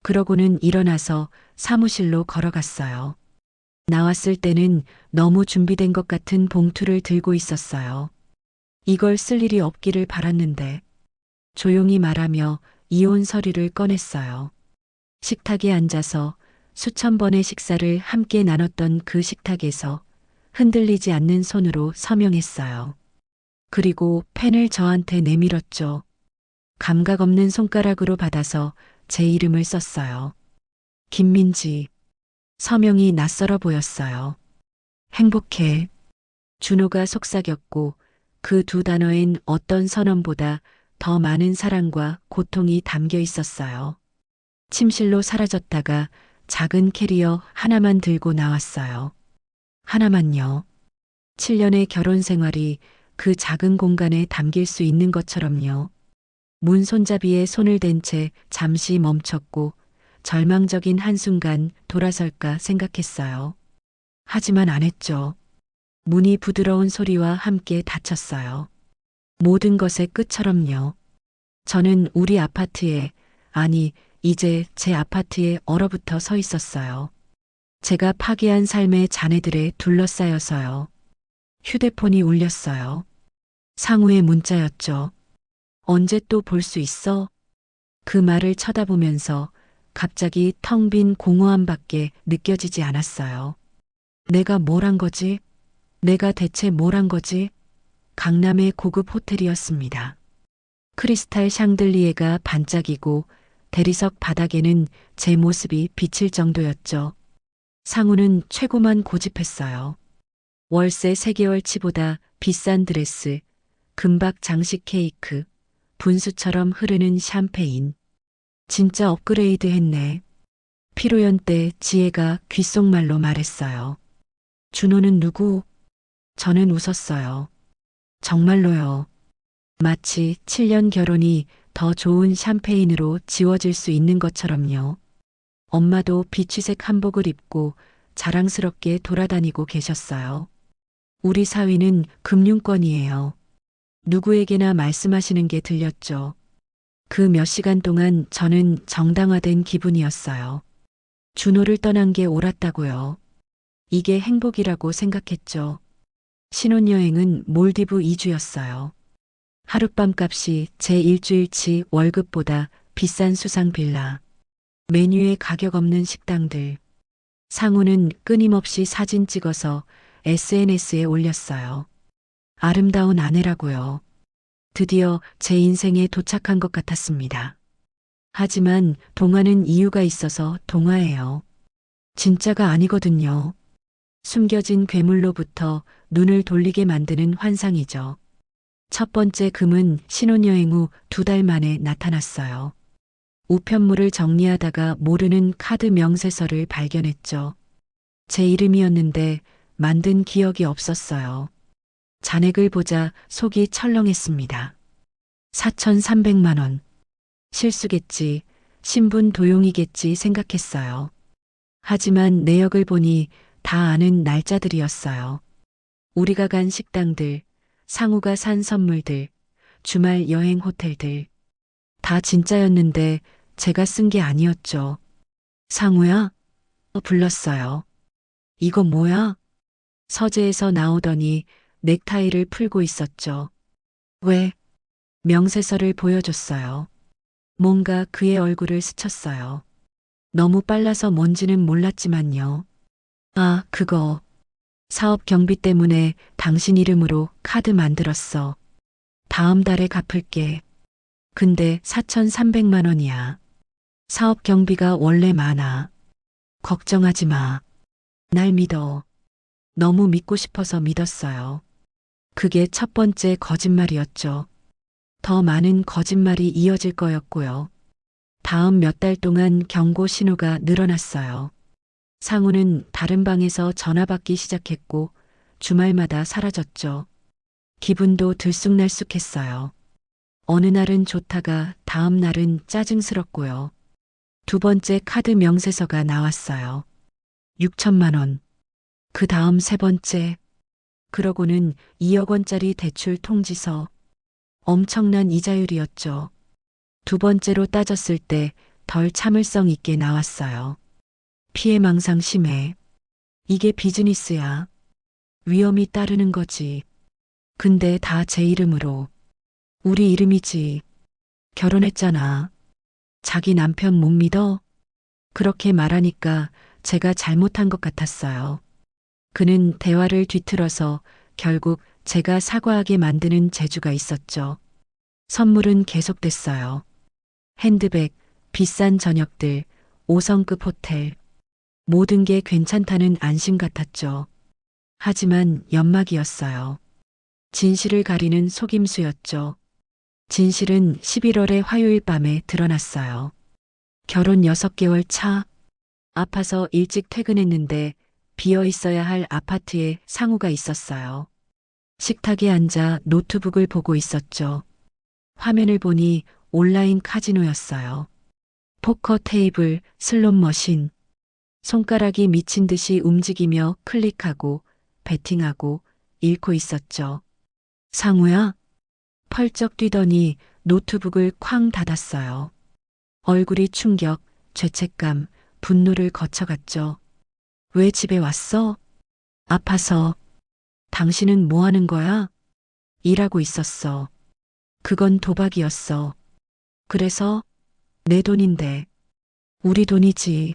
그러고는 일어나서 사무실로 걸어갔어요. 나왔을 때는 너무 준비된 것 같은 봉투를 들고 있었어요. 이걸 쓸 일이 없기를 바랐는데 조용히 말하며 이혼 서류를 꺼냈어요. 식탁에 앉아서 수천 번의 식사를 함께 나눴던 그 식탁에서 흔들리지 않는 손으로 서명했어요. 그리고 펜을 저한테 내밀었죠. 감각 없는 손가락으로 받아서 제 이름을 썼어요. 김민지. 서명이 낯설어 보였어요. 행복해. 준호가 속삭였고 그 두 단어엔 어떤 선언보다 더 많은 사랑과 고통이 담겨 있었어요. 침실로 사라졌다가 작은 캐리어 하나만 들고 나왔어요. 하나만요. 7년의 결혼 생활이 그 작은 공간에 담길 수 있는 것처럼요. 문 손잡이에 손을 댄 채 잠시 멈췄고 절망적인 한순간 돌아설까 생각했어요. 하지만 안 했죠. 문이 부드러운 소리와 함께 닫혔어요. 모든 것의 끝처럼요. 저는 우리 아파트에, 아니, 이제 제 아파트에 얼어붙어 서 있었어요. 제가 파괴한 삶의 잔해들에 둘러싸여서요. 휴대폰이 울렸어요. 상우의 문자였죠. 언제 또 볼 수 있어? 그 말을 쳐다보면서 갑자기 텅 빈 공허함밖에 느껴지지 않았어요. 내가 뭘 한 거지? 내가 대체 뭘 한 거지? 강남의 고급 호텔이었습니다. 크리스탈 샹들리에가 반짝이고 대리석 바닥에는 제 모습이 비칠 정도였죠. 상우는 최고만 고집했어요. 월세 3개월치보다 비싼 드레스, 금박 장식 케이크, 분수처럼 흐르는 샴페인. 진짜 업그레이드 했네. 피로연 때 지혜가 귓속말로 말했어요. 준호는 누구? 저는 웃었어요. 정말로요. 마치 7년 결혼이 더 좋은 샴페인으로 지워질 수 있는 것처럼요. 엄마도 비취색 한복을 입고 자랑스럽게 돌아다니고 계셨어요. 우리 사위는 금융권이에요. 누구에게나 말씀하시는 게 들렸죠. 그 몇 시간 동안 저는 정당화된 기분이었어요. 준호를 떠난 게 옳았다고요. 이게 행복이라고 생각했죠. 신혼여행은 몰디브 2주였어요. 하룻밤 값이 제 일주일치 월급보다 비싼 수상 빌라. 메뉴에 가격 없는 식당들. 상우는 끊임없이 사진 찍어서 SNS에 올렸어요. 아름다운 아내라고요. 드디어 제 인생에 도착한 것 같았습니다. 하지만 동화는 이유가 있어서 동화예요. 진짜가 아니거든요. 숨겨진 괴물로부터 눈을 돌리게 만드는 환상이죠. 첫 번째 금은 신혼여행 후 2달 만에 나타났어요. 우편물을 정리하다가 모르는 카드 명세서를 발견했죠. 제 이름이었는데 만든 기억이 없었어요. 잔액을 보자 속이 철렁했습니다. 4,300만 원. 실수겠지, 신분 도용이겠지 생각했어요. 하지만 내역을 보니 다 아는 날짜들이었어요. 우리가 간 식당들, 상우가 산 선물들, 주말 여행 호텔들. 다 진짜였는데 제가 쓴 게 아니었죠. 상우야? 불렀어요. 이거 뭐야? 서재에서 나오더니 넥타이를 풀고 있었죠. 왜? 명세서를 보여줬어요. 뭔가 그의 얼굴을 스쳤어요. 너무 빨라서 뭔지는 몰랐지만요. 아, 그거. 사업 경비 때문에 당신 이름으로 카드 만들었어. 다음 달에 갚을게. 근데 4,300만 원이야. 사업 경비가 원래 많아. 걱정하지 마. 날 믿어. 너무 믿고 싶어서 믿었어요. 그게 첫 번째 거짓말이었죠. 더 많은 거짓말이 이어질 거였고요. 다음 몇 달 동안 경고 신호가 늘어났어요. 상우는 다른 방에서 전화 받기 시작했고 주말마다 사라졌죠. 기분도 들쑥날쑥했어요. 어느 날은 좋다가 다음 날은 짜증스럽고요. 두 번째 카드 명세서가 나왔어요. 6천만 원. 그 다음 세 번째. 그러고는 2억 원짜리 대출 통지서. 엄청난 이자율이었죠. 두 번째로 따졌을 때 덜 참을성 있게 나왔어요. 피해망상 심해. 이게 비즈니스야. 위험이 따르는 거지. 근데 다 제 이름으로. 우리 이름이지. 결혼했잖아. 자기 남편 못 믿어? 그렇게 말하니까 제가 잘못한 것 같았어요. 그는 대화를 뒤틀어서 결국 제가 사과하게 만드는 재주가 있었죠. 선물은 계속됐어요. 핸드백, 비싼 저녁들, 5성급 호텔. 모든 게 괜찮다는 안심 같았죠. 하지만 연막이었어요. 진실을 가리는 속임수였죠. 진실은 11월의 화요일 밤에 드러났어요. 결혼 6개월 차. 아파서 일찍 퇴근했는데 비어 있어야 할 아파트에 상우가 있었어요. 식탁에 앉아 노트북을 보고 있었죠. 화면을 보니 온라인 카지노였어요. 포커 테이블, 슬롯 머신. 손가락이 미친 듯이 움직이며 클릭하고 베팅하고 잃고 있었죠. 상우야? 펄쩍 뛰더니 노트북을 쾅 닫았어요. 얼굴이 충격, 죄책감, 분노를 거쳐갔죠. 왜 집에 왔어? 아파서. 당신은 뭐 하는 거야? 일하고 있었어. 그건 도박이었어. 그래서 내 돈인데. 우리 돈이지.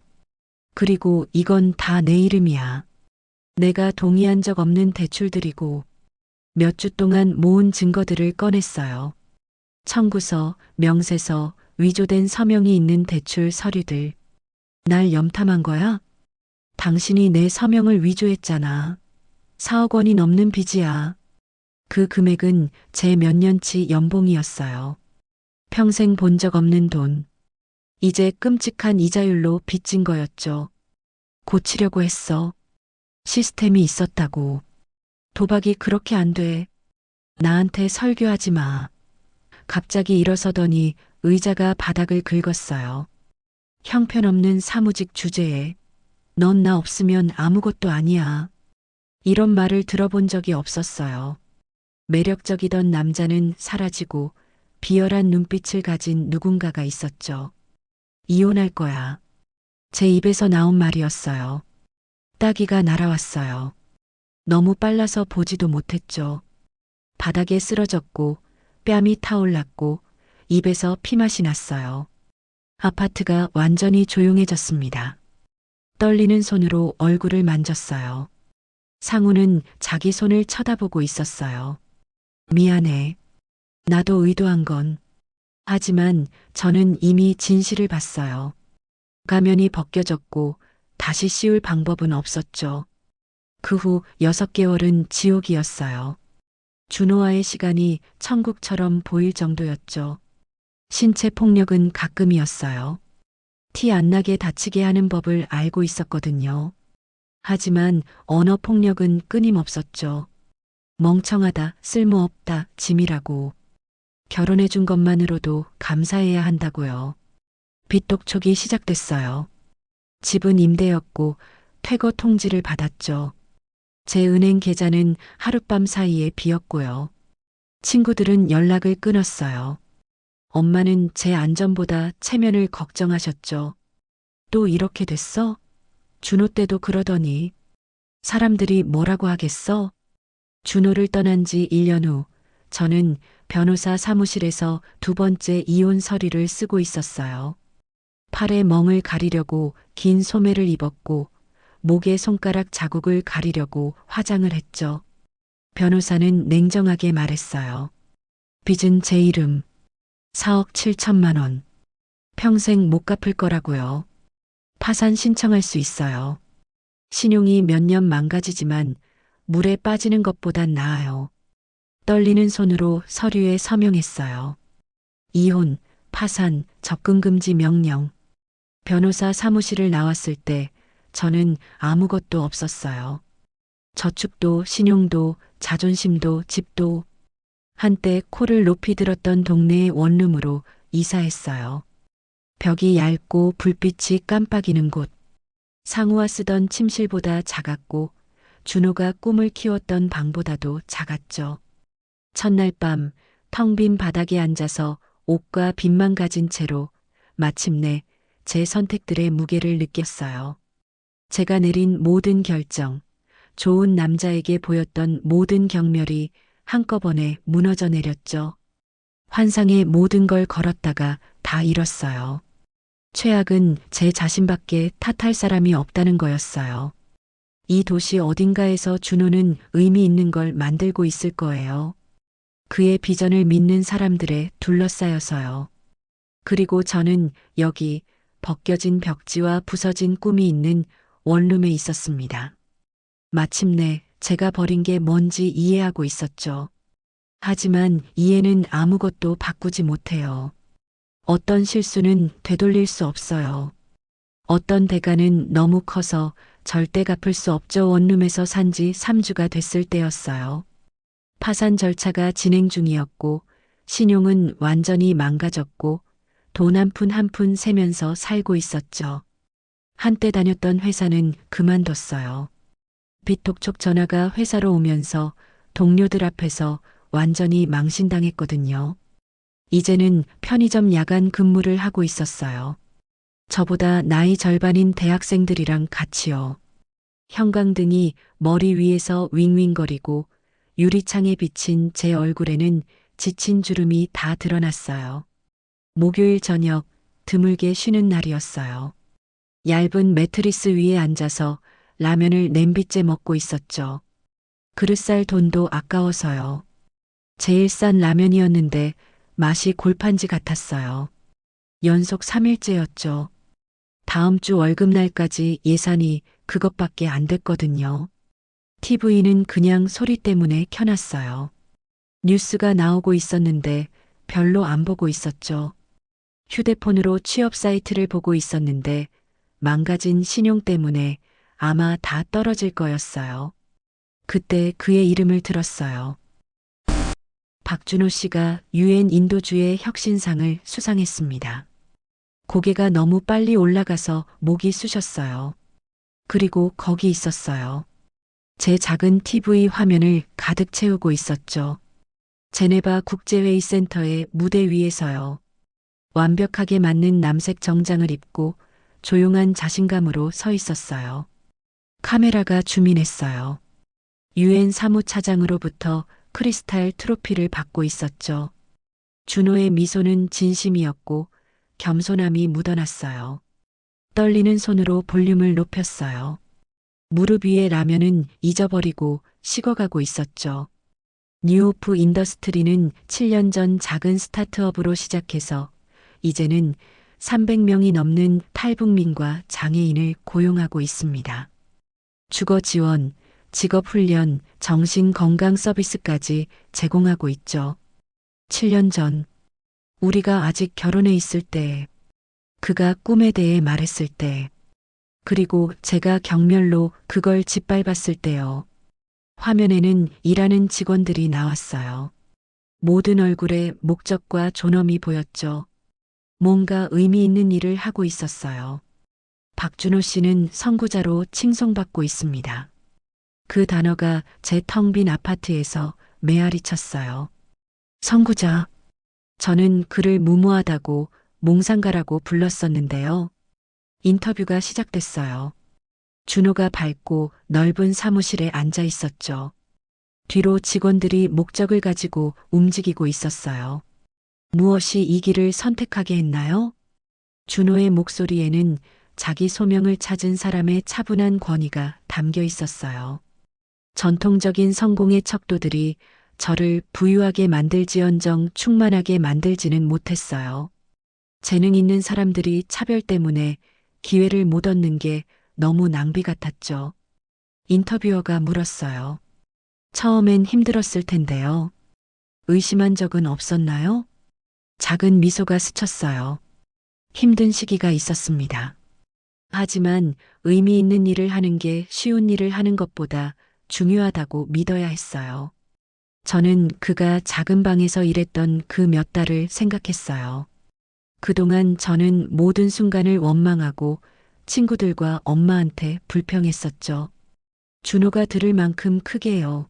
그리고 이건 다 내 이름이야. 내가 동의한 적 없는 대출들이고 몇 주 동안 모은 증거들을 꺼냈어요. 청구서, 명세서, 위조된 서명이 있는 대출 서류들. 날 염탐한 거야? 당신이 내 서명을 위조했잖아. 4억 원이 넘는 빚이야. 그 금액은 제 몇 년치 연봉이었어요. 평생 본 적 없는 돈. 이제 끔찍한 이자율로 빚진 거였죠. 고치려고 했어. 시스템이 있었다고. 도박이 그렇게 안 돼. 나한테 설교하지 마. 갑자기 일어서더니 의자가 바닥을 긁었어요. 형편없는 사무직 주제에 넌 나 없으면 아무것도 아니야. 이런 말을 들어본 적이 없었어요. 매력적이던 남자는 사라지고 비열한 눈빛을 가진 누군가가 있었죠. 이혼할 거야. 제 입에서 나온 말이었어요. 따귀가 날아왔어요. 너무 빨라서 보지도 못했죠. 바닥에 쓰러졌고 뺨이 타올랐고 입에서 피맛이 났어요. 아파트가 완전히 조용해졌습니다. 떨리는 손으로 얼굴을 만졌어요. 상우는 자기 손을 쳐다보고 있었어요. 미안해. 나도 의도한 건. 하지만 저는 이미 진실을 봤어요. 가면이 벗겨졌고 다시 씌울 방법은 없었죠. 그 후 6개월은 지옥이었어요. 준호와의 시간이 천국처럼 보일 정도였죠. 신체 폭력은 가끔이었어요. 티 안 나게 다치게 하는 법을 알고 있었거든요. 하지만 언어 폭력은 끊임없었죠. 멍청하다, 쓸모없다, 짐이라고. 결혼해 준 것만으로도 감사해야 한다고요. 빚독촉이 시작됐어요. 집은 임대였고 퇴거 통지를 받았죠. 제 은행 계좌는 하룻밤 사이에 비었고요. 친구들은 연락을 끊었어요. 엄마는 제 안전보다 체면을 걱정하셨죠. 또 이렇게 됐어? 준호 때도 그러더니. 사람들이 뭐라고 하겠어? 준호를 떠난 지 1년 후, 저는 변호사 사무실에서 2번째 이혼 서류를 쓰고 있었어요. 팔에 멍을 가리려고 긴 소매를 입었고, 목에 손가락 자국을 가리려고 화장을 했죠. 변호사는 냉정하게 말했어요. 빚은 제 이름. 4억 7천만 원. 평생 못 갚을 거라고요. 파산 신청할 수 있어요. 신용이 몇 년 망가지지만 물에 빠지는 것보단 나아요. 떨리는 손으로 서류에 서명했어요. 이혼, 파산, 접근금지 명령. 변호사 사무실을 나왔을 때 저는 아무것도 없었어요. 저축도, 신용도, 자존심도, 집도. 한때 코를 높이 들었던 동네의 원룸으로 이사했어요. 벽이 얇고 불빛이 깜빡이는 곳. 상우와 쓰던 침실보다 작았고 준호가 꿈을 키웠던 방보다도 작았죠. 첫날 밤 텅 빈 바닥에 앉아서 옷과 빚만 가진 채로 마침내 제 선택들의 무게를 느꼈어요. 제가 내린 모든 결정, 좋은 남자에게 보였던 모든 경멸이 한꺼번에 무너져 내렸죠. 환상의 모든 걸 걸었다가 다 잃었어요. 최악은 제 자신밖에 탓할 사람이 없다는 거였어요. 이 도시 어딘가에서 준호는 의미 있는 걸 만들고 있을 거예요. 그의 비전을 믿는 사람들에 둘러싸여서요. 그리고 저는 여기 벗겨진 벽지와 부서진 꿈이 있는 원룸에 있었습니다. 마침내 제가 버린 게 뭔지 이해하고 있었죠. 하지만 이해는 아무것도 바꾸지 못해요. 어떤 실수는 되돌릴 수 없어요. 어떤 대가는 너무 커서 절대 갚을 수 없죠. 원룸에서 산 지 3주가 됐을 때였어요. 파산 절차가 진행 중이었고 신용은 완전히 망가졌고 돈 한 푼 한 푼 세면서 살고 있었죠. 한때 다녔던 회사는 그만뒀어요. 빚독촉 전화가 회사로 오면서 동료들 앞에서 완전히 망신당했거든요. 이제는 편의점 야간 근무를 하고 있었어요. 저보다 나이 절반인 대학생들이랑 같이요. 형광등이 머리 위에서 윙윙거리고 유리창에 비친 제 얼굴에는 지친 주름이 다 드러났어요. 목요일 저녁 드물게 쉬는 날이었어요. 얇은 매트리스 위에 앉아서 라면을 냄비째 먹고 있었죠. 그릇 살 돈도 아까워서요. 제일 싼 라면이었는데 맛이 골판지 같았어요. 연속 3일째였죠. 다음 주 월급날까지 예산이 그것밖에 안 됐거든요. TV는 그냥 소리 때문에 켜놨어요. 뉴스가 나오고 있었는데 별로 안 보고 있었죠. 휴대폰으로 취업 사이트를 보고 있었는데 망가진 신용 때문에 아마 다 떨어질 거였어요. 그때 그의 이름을 들었어요. 박준호 씨가 UN 인도주의 혁신상을 수상했습니다. 고개가 너무 빨리 올라가서 목이 쑤셨어요. 그리고 거기 있었어요. 제 작은 TV 화면을 가득 채우고 있었죠. 제네바 국제회의센터의 무대 위에서요. 완벽하게 맞는 남색 정장을 입고 조용한 자신감으로 서 있었어요. 카메라가 줌인했어요. UN 사무차장으로부터 크리스탈 트로피를 받고 있었죠. 준호의 미소는 진심이었고 겸손함이 묻어났어요. 떨리는 손으로 볼륨을 높였어요. 무릎 위의 라면은 잊어버리고 식어가고 있었죠. 뉴오프 인더스트리는 7년 전 작은 스타트업으로 시작해서 이제는 300명이 넘는 탈북민과 장애인을 고용하고 있습니다. 주거 지원, 직업 훈련, 정신 건강 서비스까지 제공하고 있죠. 7년 전, 우리가 아직 결혼해 있을 때, 그가 꿈에 대해 말했을 때, 그리고 제가 경멸로 그걸 짓밟았을 때요. 화면에는 일하는 직원들이 나왔어요. 모든 얼굴에 목적과 존엄이 보였죠. 뭔가 의미 있는 일을 하고 있었어요. 박준호 씨는 선구자로 칭송받고 있습니다. 그 단어가 제 텅 빈 아파트에서 메아리 쳤어요. 선구자. 저는 그를 무모하다고 몽상가라고 불렀었는데요. 인터뷰가 시작됐어요. 준호가 밝고 넓은 사무실에 앉아 있었죠. 뒤로 직원들이 목적을 가지고 움직이고 있었어요. 무엇이 이 길을 선택하게 했나요? 준호의 목소리에는 자기 소명을 찾은 사람의 차분한 권위가 담겨 있었어요. 전통적인 성공의 척도들이 저를 부유하게 만들지언정 충만하게 만들지는 못했어요. 재능 있는 사람들이 차별 때문에 기회를 못 얻는 게 너무 낭비 같았죠. 인터뷰어가 물었어요. 처음엔 힘들었을 텐데요. 의심한 적은 없었나요? 작은 미소가 스쳤어요. 힘든 시기가 있었습니다. 하지만 의미 있는 일을 하는 게 쉬운 일을 하는 것보다 중요하다고 믿어야 했어요. 저는 그가 작은 방에서 일했던 그 몇 달을 생각했어요. 그동안 저는 모든 순간을 원망하고 친구들과 엄마한테 불평했었죠. 준호가 들을 만큼 크게요.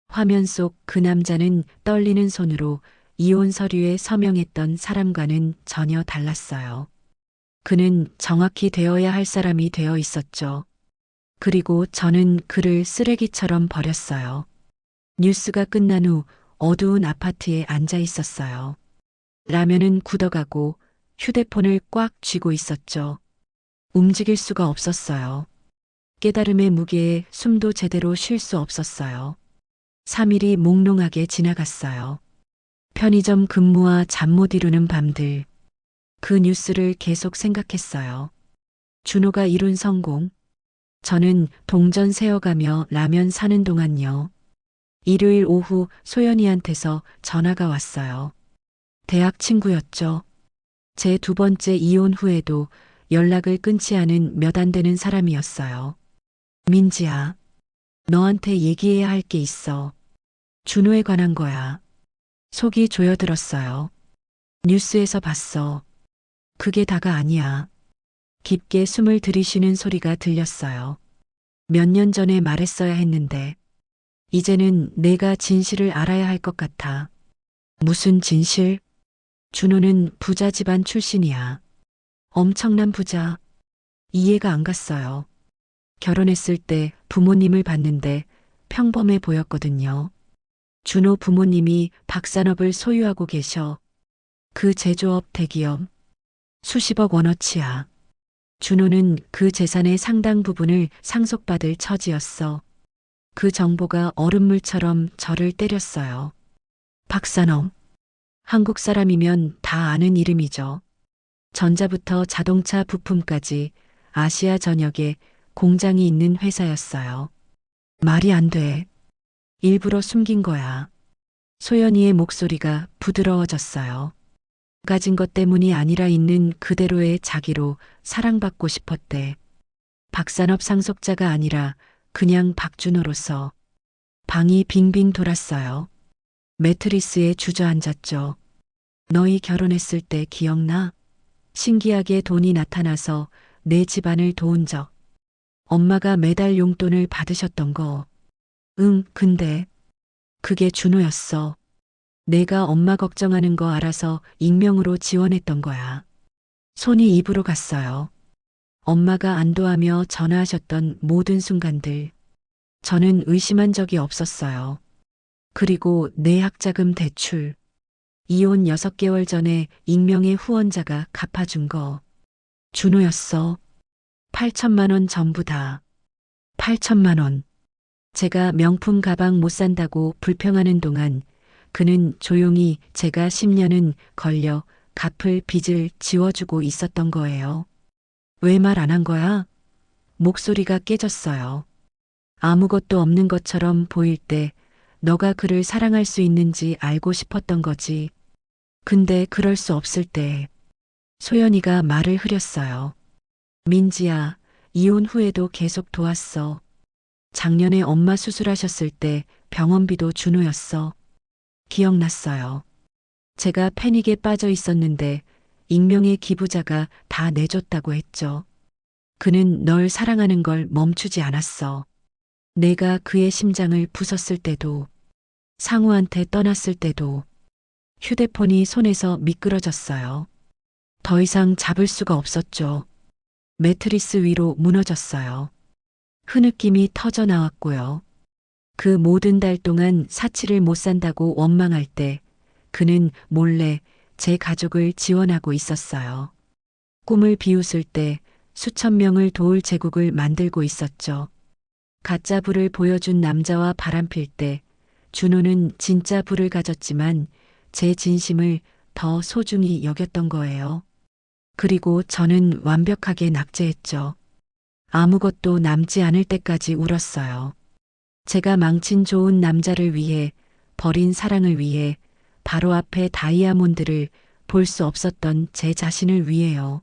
화면 속 그 남자는 떨리는 손으로 이혼 서류에 서명했던 사람과는 전혀 달랐어요. 그는 정확히 되어야 할 사람이 되어 있었죠. 그리고 저는 그를 쓰레기처럼 버렸어요. 뉴스가 끝난 후 어두운 아파트에 앉아 있었어요. 라면은 굳어가고 휴대폰을 꽉 쥐고 있었죠. 움직일 수가 없었어요. 깨달음의 무게에 숨도 제대로 쉴 수 없었어요. 3일이 몽롱하게 지나갔어요. 편의점 근무와 잠 못 이루는 밤들. 그 뉴스를 계속 생각했어요. 준호가 이룬 성공. 저는 동전 세어가며 라면 사는 동안요. 일요일 오후 소연이한테서 전화가 왔어요. 대학 친구였죠. 제 두 번째 이혼 후에도 연락을 끊지 않은 몇 안 되는 사람이었어요. 민지야, 너한테 얘기해야 할 게 있어. 준호에 관한 거야. 속이 조여들었어요. 뉴스에서 봤어. 그게 다가 아니야. 깊게 숨을 들이쉬는 소리가 들렸어요. 몇 년 전에 말했어야 했는데, 이제는 내가 진실을 알아야 할 것 같아. 무슨 진실? 준호는 부자 집안 출신이야. 엄청난 부자. 이해가 안 갔어요. 결혼했을 때 부모님을 봤는데 평범해 보였거든요. 준호 부모님이 박산업을 소유하고 계셔. 그 제조업 대기업. 수십억 원어치야. 준호는 그 재산의 상당 부분을 상속받을 처지였어. 그 정보가 얼음물처럼 저를 때렸어요. 박산업. 한국 사람이면 다 아는 이름이죠. 전자부터 자동차 부품까지 아시아 전역에 공장이 있는 회사였어요. 말이 안 돼. 일부러 숨긴 거야. 소연이의 목소리가 부드러워졌어요. 가진 것 때문이 아니라 있는 그대로의 자기로 사랑받고 싶었대. 박산업 상속자가 아니라 그냥 박준호로서. 방이 빙빙 돌았어요. 매트리스에 주저앉았죠. 너희 결혼했을 때 기억나? 신기하게 돈이 나타나서 내 집안을 도운 적. 엄마가 매달 용돈을 받으셨던 거. 응, 근데 그게 준호였어. 내가 엄마 걱정하는 거 알아서 익명으로 지원했던 거야. 손이 입으로 갔어요. 엄마가 안도하며 전화하셨던 모든 순간들. 저는 의심한 적이 없었어요. 그리고 내 학자금 대출. 이혼 6개월 전에 익명의 후원자가 갚아준 거. 준호였어. 8천만 원 전부 다. 8천만 원. 제가 명품 가방 못 산다고 불평하는 동안 그는 조용히 제가 10년은 걸려 갚을 빚을 지워주고 있었던 거예요. 왜 말 안 한 거야? 목소리가 깨졌어요. 아무것도 없는 것처럼 보일 때 너가 그를 사랑할 수 있는지 알고 싶었던 거지. 근데 그럴 수 없을 때 소연이가 말을 흐렸어요. 민지야, 이혼 후에도 계속 도왔어. 작년에 엄마 수술하셨을 때 병원비도 준호였어. 기억났어요. 제가 패닉에 빠져 있었는데 익명의 기부자가 다 내줬다고 했죠. 그는 널 사랑하는 걸 멈추지 않았어. 내가 그의 심장을 부쉈을 때도, 상우한테 떠났을 때도 휴대폰이 손에서 미끄러졌어요. 더 이상 잡을 수가 없었죠. 매트리스 위로 무너졌어요. 흐느낌이 터져 나왔고요. 그 모든 달 동안 사치를 못 산다고 원망할 때 그는 몰래 제 가족을 지원하고 있었어요. 꿈을 비웃을 때 수천 명을 도울 제국을 만들고 있었죠. 가짜 불을 보여준 남자와 바람필 때 준호는 진짜 불을 가졌지만 제 진심을 더 소중히 여겼던 거예요. 그리고 저는 완벽하게 낙제했죠. 아무것도 남지 않을 때까지 울었어요. 제가 망친 좋은 남자를 위해, 버린 사랑을 위해, 바로 앞에 다이아몬드를 볼 수 없었던 제 자신을 위해요.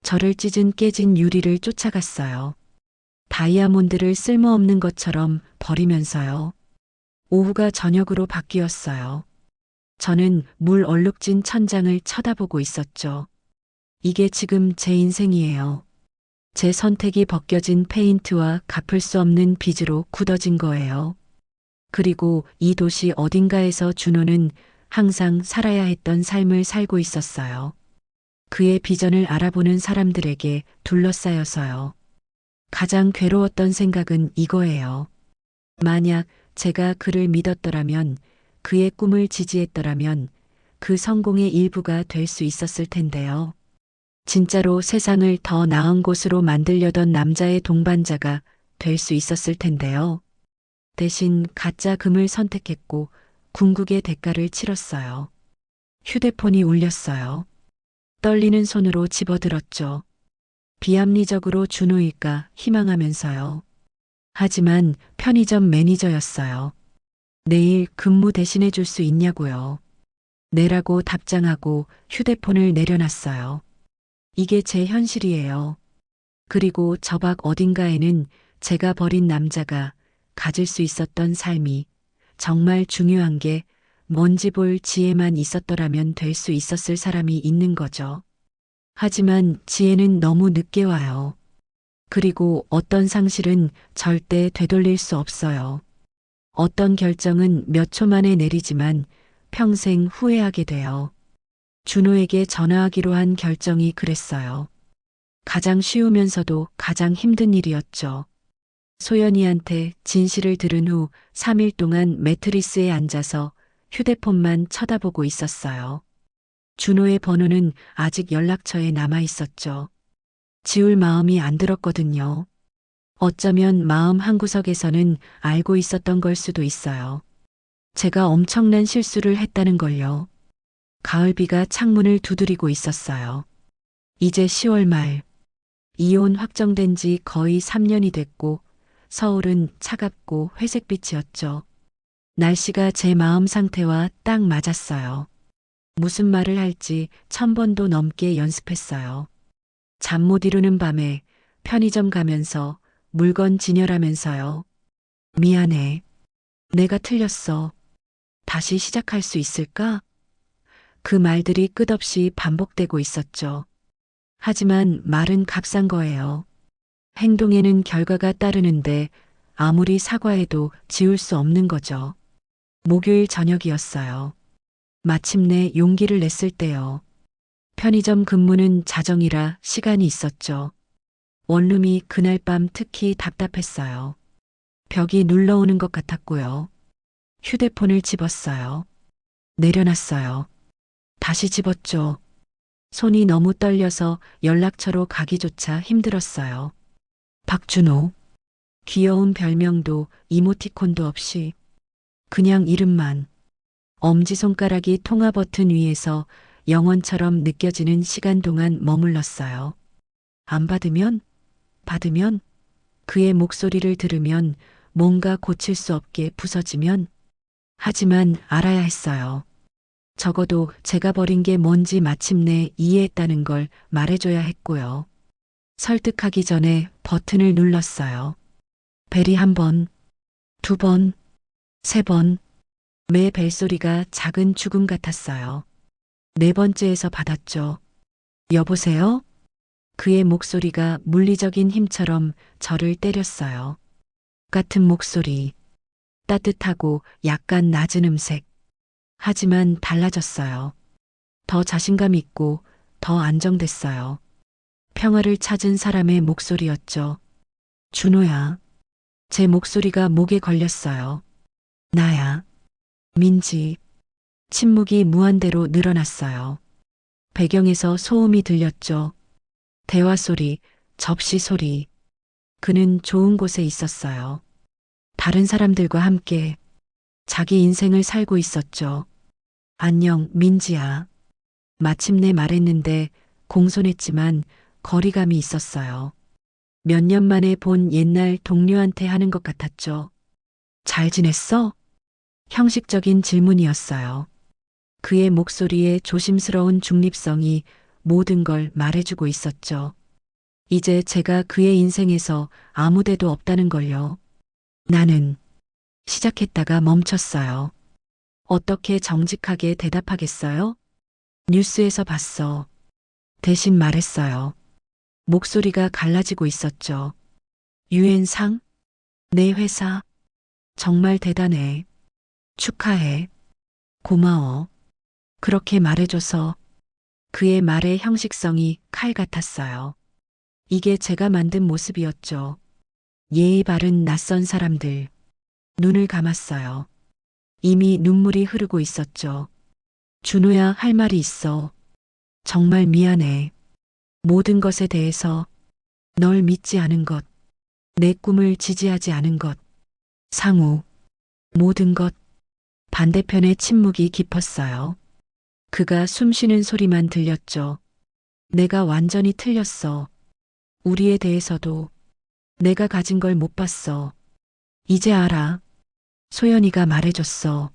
저를 찢은 깨진 유리를 쫓아갔어요. 다이아몬드를 쓸모없는 것처럼 버리면서요. 오후가 저녁으로 바뀌었어요. 저는 물 얼룩진 천장을 쳐다보고 있었죠. 이게 지금 제 인생이에요. 제 선택이 벗겨진 페인트와 갚을 수 없는 빚으로 굳어진 거예요. 그리고 이 도시 어딘가에서 준호는 항상 살아야 했던 삶을 살고 있었어요. 그의 비전을 알아보는 사람들에게 둘러싸여서요. 가장 괴로웠던 생각은 이거예요. 만약 제가 그를 믿었더라면, 그의 꿈을 지지했더라면 그 성공의 일부가 될 수 있었을 텐데요. 진짜로 세상을 더 나은 곳으로 만들려던 남자의 동반자가 될 수 있었을 텐데요. 대신 가짜 금을 선택했고 궁극의 대가를 치렀어요. 휴대폰이 울렸어요. 떨리는 손으로 집어들었죠. 비합리적으로 준호일까 희망하면서요. 하지만 편의점 매니저였어요. 내일 근무 대신해 줄 수 있냐고요. 내라고 답장하고 휴대폰을 내려놨어요. 이게 제 현실이에요. 그리고 저 밖 어딘가에는 제가 버린 남자가 가질 수 있었던 삶이, 정말 중요한 게 뭔지 볼 지혜만 있었더라면 될 수 있었을 사람이 있는 거죠. 하지만 지혜는 너무 늦게 와요. 그리고 어떤 상실은 절대 되돌릴 수 없어요. 어떤 결정은 몇 초 만에 내리지만 평생 후회하게 돼요. 준호에게 전화하기로 한 결정이 그랬어요. 가장 쉬우면서도 가장 힘든 일이었죠. 소연이한테 진실을 들은 후 3일 동안 매트리스에 앉아서 휴대폰만 쳐다보고 있었어요. 준호의 번호는 아직 연락처에 남아 있었죠. 지울 마음이 안 들었거든요. 어쩌면 마음 한구석에서는 알고 있었던 걸 수도 있어요. 제가 엄청난 실수를 했다는 걸요. 가을비가 창문을 두드리고 있었어요. 이제 10월 말. 이혼 확정된 지 거의 3년이 됐고 서울은 차갑고 회색빛이었죠. 날씨가 제 마음 상태와 딱 맞았어요. 무슨 말을 할지 1000번도 넘게 연습했어요. 잠 못 이루는 밤에 편의점 가면서 물건 진열하면서요. 미안해. 내가 틀렸어. 다시 시작할 수 있을까? 그 말들이 끝없이 반복되고 있었죠. 하지만 말은 값싼 거예요. 행동에는 결과가 따르는데 아무리 사과해도 지울 수 없는 거죠. 목요일 저녁이었어요. 마침내 용기를 냈을 때요. 편의점 근무는 자정이라 시간이 있었죠. 원룸이 그날 밤 특히 답답했어요. 벽이 눌러오는 것 같았고요. 휴대폰을 집었어요. 내려놨어요. 다시 집었죠. 손이 너무 떨려서 연락처로 가기조차 힘들었어요. 박준호. 귀여운 별명도 이모티콘도 없이 그냥 이름만. 엄지손가락이 통화 버튼 위에서 영원처럼 느껴지는 시간 동안 머물렀어요. 안 받으면? 받으면? 그의 목소리를 들으면 뭔가 고칠 수 없게 부서지면? 하지만 알아야 했어요. 적어도 제가 버린 게 뭔지 마침내 이해했다는 걸 말해줘야 했고요. 설득하기 전에 버튼을 눌렀어요. 벨이 1번, 2번, 3번. 매 벨소리가 작은 죽음 같았어요. 4번째에서 받았죠. 여보세요? 그의 목소리가 물리적인 힘처럼 저를 때렸어요. 같은 목소리, 따뜻하고 약간 낮은 음색. 하지만 달라졌어요. 더 자신감 있고 더 안정됐어요. 평화를 찾은 사람의 목소리였죠. 준호야. 제 목소리가 목에 걸렸어요. 나야. 민지. 침묵이 무한대로 늘어났어요. 배경에서 소음이 들렸죠. 대화 소리, 접시 소리. 그는 좋은 곳에 있었어요. 다른 사람들과 함께 자기 인생을 살고 있었죠. 안녕, 민지야. 마침내 말했는데 공손했지만 거리감이 있었어요. 몇 년 만에 본 옛날 동료한테 하는 것 같았죠. 잘 지냈어? 형식적인 질문이었어요. 그의 목소리에 조심스러운 중립성이 모든 걸 말해주고 있었죠. 이제 제가 그의 인생에서 아무 데도 없다는 걸요. 나는 시작했다가 멈췄어요. 어떻게 정직하게 대답하겠어요? 뉴스에서 봤어. 대신 말했어요. 목소리가 갈라지고 있었죠. 유엔상? 내 회사? 정말 대단해. 축하해. 고마워. 그렇게 말해줘서 그의 말의 형식성이 칼 같았어요. 이게 제가 만든 모습이었죠. 예의 바른 낯선 사람들. 눈을 감았어요. 이미 눈물이 흐르고 있었죠. 준호야, 할 말이 있어. 정말 미안해. 모든 것에 대해서 널 믿지 않은 것, 내 꿈을 지지하지 않은 것, 상우, 모든 것. 반대편의 침묵이 깊었어요. 그가 숨 쉬는 소리만 들렸죠. 내가 완전히 틀렸어. 우리에 대해서도 내가 가진 걸 못 봤어. 이제 알아. 소연이가 말해줬어.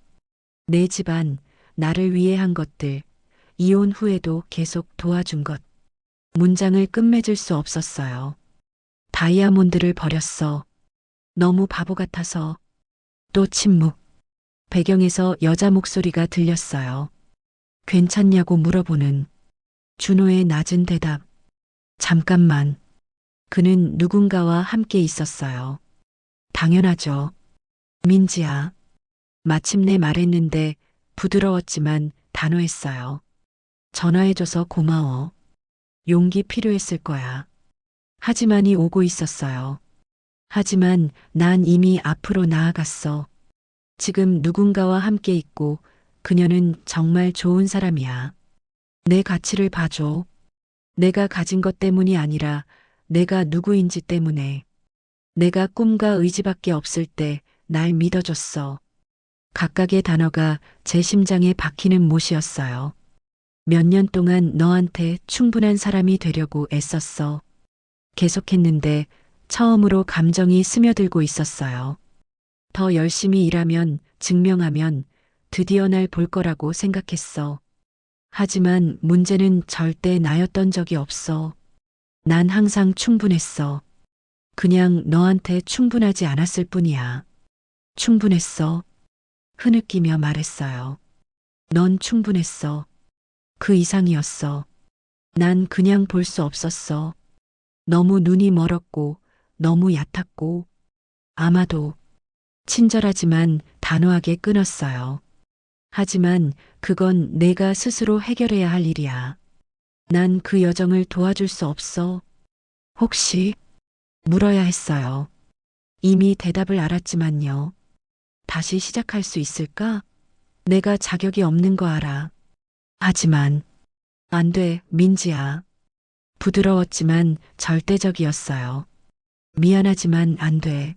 내 집안, 나를 위해 한 것들, 이혼 후에도 계속 도와준 것. 문장을 끝맺을 수 없었어요. 다이아몬드를 버렸어. 너무 바보 같아서. 또 침묵. 배경에서 여자 목소리가 들렸어요. 괜찮냐고 물어보는 준호의 낮은 대답. 잠깐만. 그는 누군가와 함께 있었어요. 당연하죠. 민지야. 마침내 말했는데 부드러웠지만 단호했어요. 전화해줘서 고마워. 용기 필요했을 거야. 하지만이 오고 있었어요. 하지만 난 이미 앞으로 나아갔어. 지금 누군가와 함께 있고 그녀는 정말 좋은 사람이야. 내 가치를 봐줘. 내가 가진 것 때문이 아니라 내가 누구인지 때문에. 내가 꿈과 의지밖에 없을 때 날 믿어줬어. 각각의 단어가 제 심장에 박히는 못이었어요. 몇 년 동안 너한테 충분한 사람이 되려고 애썼어. 계속했는데 처음으로 감정이 스며들고 있었어요. 더 열심히 일하면, 증명하면 드디어 날 볼 거라고 생각했어. 하지만 문제는 절대 나였던 적이 없어. 난 항상 충분했어. 그냥 너한테 충분하지 않았을 뿐이야. 충분했어. 흐느끼며 말했어요. 넌 충분했어. 그 이상이었어. 난 그냥 볼 수 없었어. 너무 눈이 멀었고, 너무 얕았고, 아마도 친절하지만 단호하게 끊었어요. 하지만 그건 내가 스스로 해결해야 할 일이야. 난 그 여정을 도와줄 수 없어. 혹시 물어야 했어요. 이미 대답을 알았지만요. 다시 시작할 수 있을까? 내가 자격이 없는 거 알아. 하지만 안 돼, 민지야. 부드러웠지만 절대적이었어요. 미안하지만 안 돼.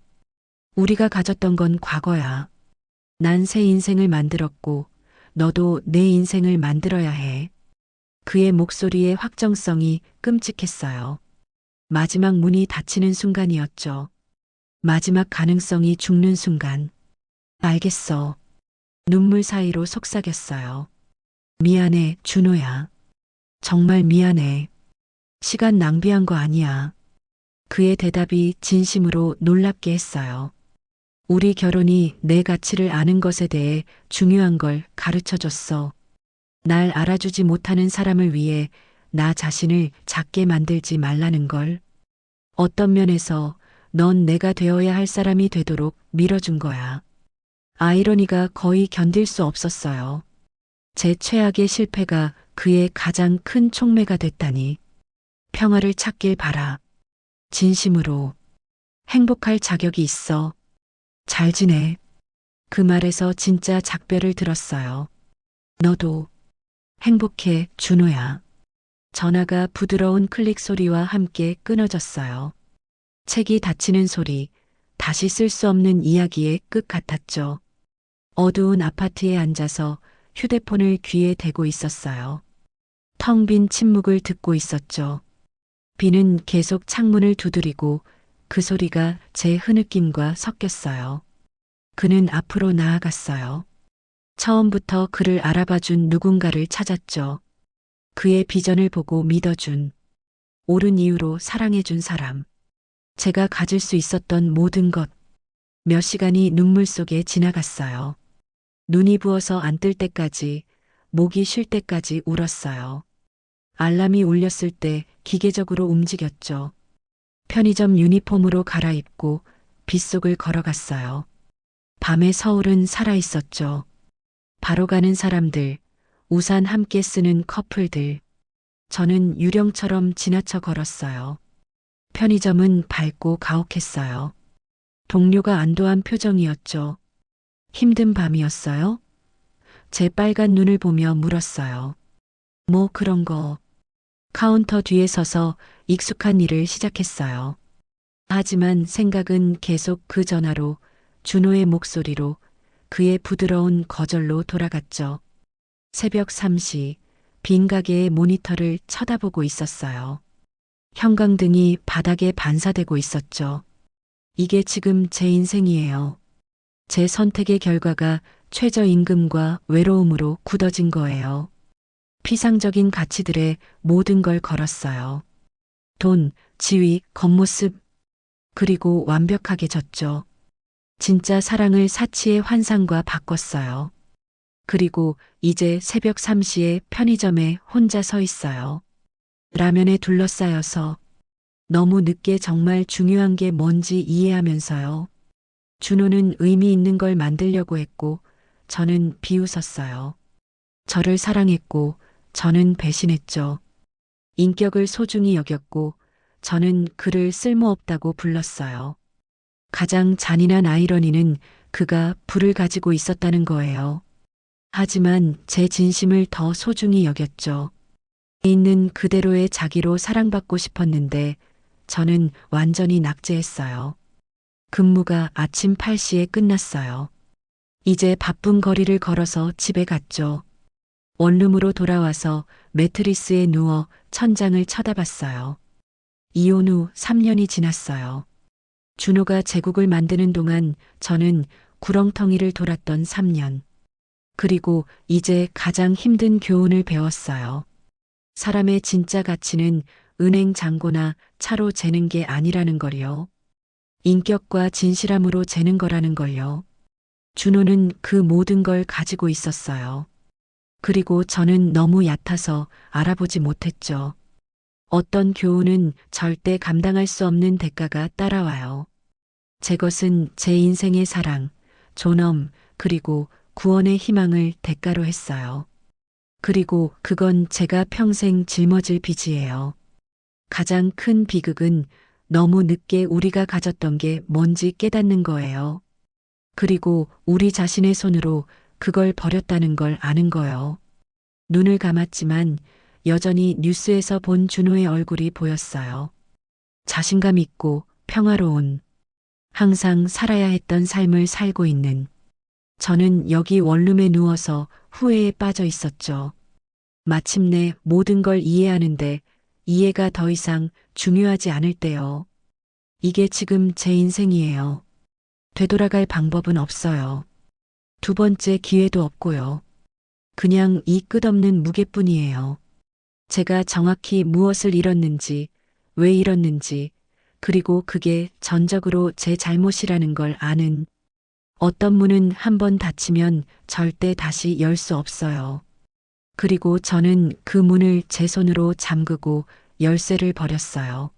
우리가 가졌던 건 과거야. 난 새 인생을 만들었고 너도 내 인생을 만들어야 해. 그의 목소리의 확정성이 끔찍했어요. 마지막 문이 닫히는 순간이었죠. 마지막 가능성이 죽는 순간. 알겠어. 눈물 사이로 속삭였어요. 미안해, 준호야. 정말 미안해. 시간 낭비한 거 아니야. 그의 대답이 진심으로 놀랍게 했어요. 우리 결혼이 내 가치를 아는 것에 대해 중요한 걸 가르쳐 줬어. 날 알아주지 못하는 사람을 위해 나 자신을 작게 만들지 말라는 걸. 어떤 면에서 넌 내가 되어야 할 사람이 되도록 밀어준 거야. 아이러니가 거의 견딜 수 없었어요. 제 최악의 실패가 그의 가장 큰 촉매가 됐다니. 평화를 찾길 바라. 진심으로. 행복할 자격이 있어. 잘 지내. 그 말에서 진짜 작별을 들었어요. 너도 행복해, 준호야. 전화가 부드러운 클릭 소리와 함께 끊어졌어요. 책이 닫히는 소리, 다시 쓸 수 없는 이야기의 끝 같았죠. 어두운 아파트에 앉아서 휴대폰을 귀에 대고 있었어요. 텅 빈 침묵을 듣고 있었죠. 비는 계속 창문을 두드리고 그 소리가 제 흐느낌과 섞였어요. 그는 앞으로 나아갔어요. 처음부터 그를 알아봐준 누군가를 찾았죠. 그의 비전을 보고 믿어준, 옳은 이유로 사랑해준 사람. 제가 가질 수 있었던 모든 것. 몇 시간이 눈물 속에 지나갔어요. 눈이 부어서 안 뜰 때까지, 목이 쉴 때까지 울었어요. 알람이 울렸을 때 기계적으로 움직였죠. 편의점 유니폼으로 갈아입고 빗속을 걸어갔어요. 밤에 서울은 살아있었죠. 바로 가는 사람들, 우산 함께 쓰는 커플들. 저는 유령처럼 지나쳐 걸었어요. 편의점은 밝고 가혹했어요. 동료가 안도한 표정이었죠. 힘든 밤이었어요? 제 빨간 눈을 보며 물었어요. 뭐 그런 거. 카운터 뒤에 서서 익숙한 일을 시작했어요. 하지만 생각은 계속 그 전화로, 준호의 목소리로, 그의 부드러운 거절로 돌아갔죠. 새벽 3시, 빈 가게의 모니터를 쳐다보고 있었어요. 형광등이 바닥에 반사되고 있었죠. 이게 지금 제 인생이에요. 제 선택의 결과가 최저임금과 외로움으로 굳어진 거예요. 피상적인 가치들에 모든 걸 걸었어요. 돈, 지위, 겉모습, 그리고 완벽하게 졌죠. 진짜 사랑을 사치의 환상과 바꿨어요. 그리고 이제 새벽 3시에 편의점에 혼자 서 있어요. 라면에 둘러싸여서 너무 늦게 정말 중요한 게 뭔지 이해하면서요. 준호는 의미 있는 걸 만들려고 했고 저는 비웃었어요. 저를 사랑했고 저는 배신했죠. 인격을 소중히 여겼고 저는 그를 쓸모없다고 불렀어요. 가장 잔인한 아이러니는 그가 불을 가지고 있었다는 거예요. 하지만 제 진심을 더 소중히 여겼죠. 있는 그대로의 자기로 사랑받고 싶었는데 저는 완전히 낙제했어요. 근무가 아침 8시에 끝났어요. 이제 바쁜 거리를 걸어서 집에 갔죠. 원룸으로 돌아와서 매트리스에 누워 천장을 쳐다봤어요. 이혼 후 3년이 지났어요. 준호가 제국을 만드는 동안 저는 구렁텅이를 돌았던 3년. 그리고 이제 가장 힘든 교훈을 배웠어요. 사람의 진짜 가치는 은행 잔고나 차로 재는 게 아니라는 걸요. 인격과 진실함으로 재는 거라는 걸요. 준호는 그 모든 걸 가지고 있었어요. 그리고 저는 너무 얕아서 알아보지 못했죠. 어떤 교훈은 절대 감당할 수 없는 대가가 따라와요. 제 것은 제 인생의 사랑, 존엄, 그리고 구원의 희망을 대가로 했어요. 그리고 그건 제가 평생 짊어질 빚이에요. 가장 큰 비극은 너무 늦게 우리가 가졌던 게 뭔지 깨닫는 거예요. 그리고 우리 자신의 손으로 그걸 버렸다는 걸 아는 거요. 눈을 감았지만 여전히 뉴스에서 본 준호의 얼굴이 보였어요. 자신감 있고 평화로운. 항상 살아야 했던 삶을 살고 있는 저는 여기 원룸에 누워서 후회에 빠져 있었죠. 마침내 모든 걸 이해하는데 이해가 더 이상 중요하지 않을 때요. 이게 지금 제 인생이에요. 되돌아갈 방법은 없어요. 두 번째 기회도 없고요. 그냥 이 끝없는 무게뿐이에요. 제가 정확히 무엇을 잃었는지, 왜 잃었는지, 그리고 그게 전적으로 제 잘못이라는 걸 아는 어떤 문은 한 번 닫히면 절대 다시 열 수 없어요. 그리고 저는 그 문을 제 손으로 잠그고 열쇠를 버렸어요.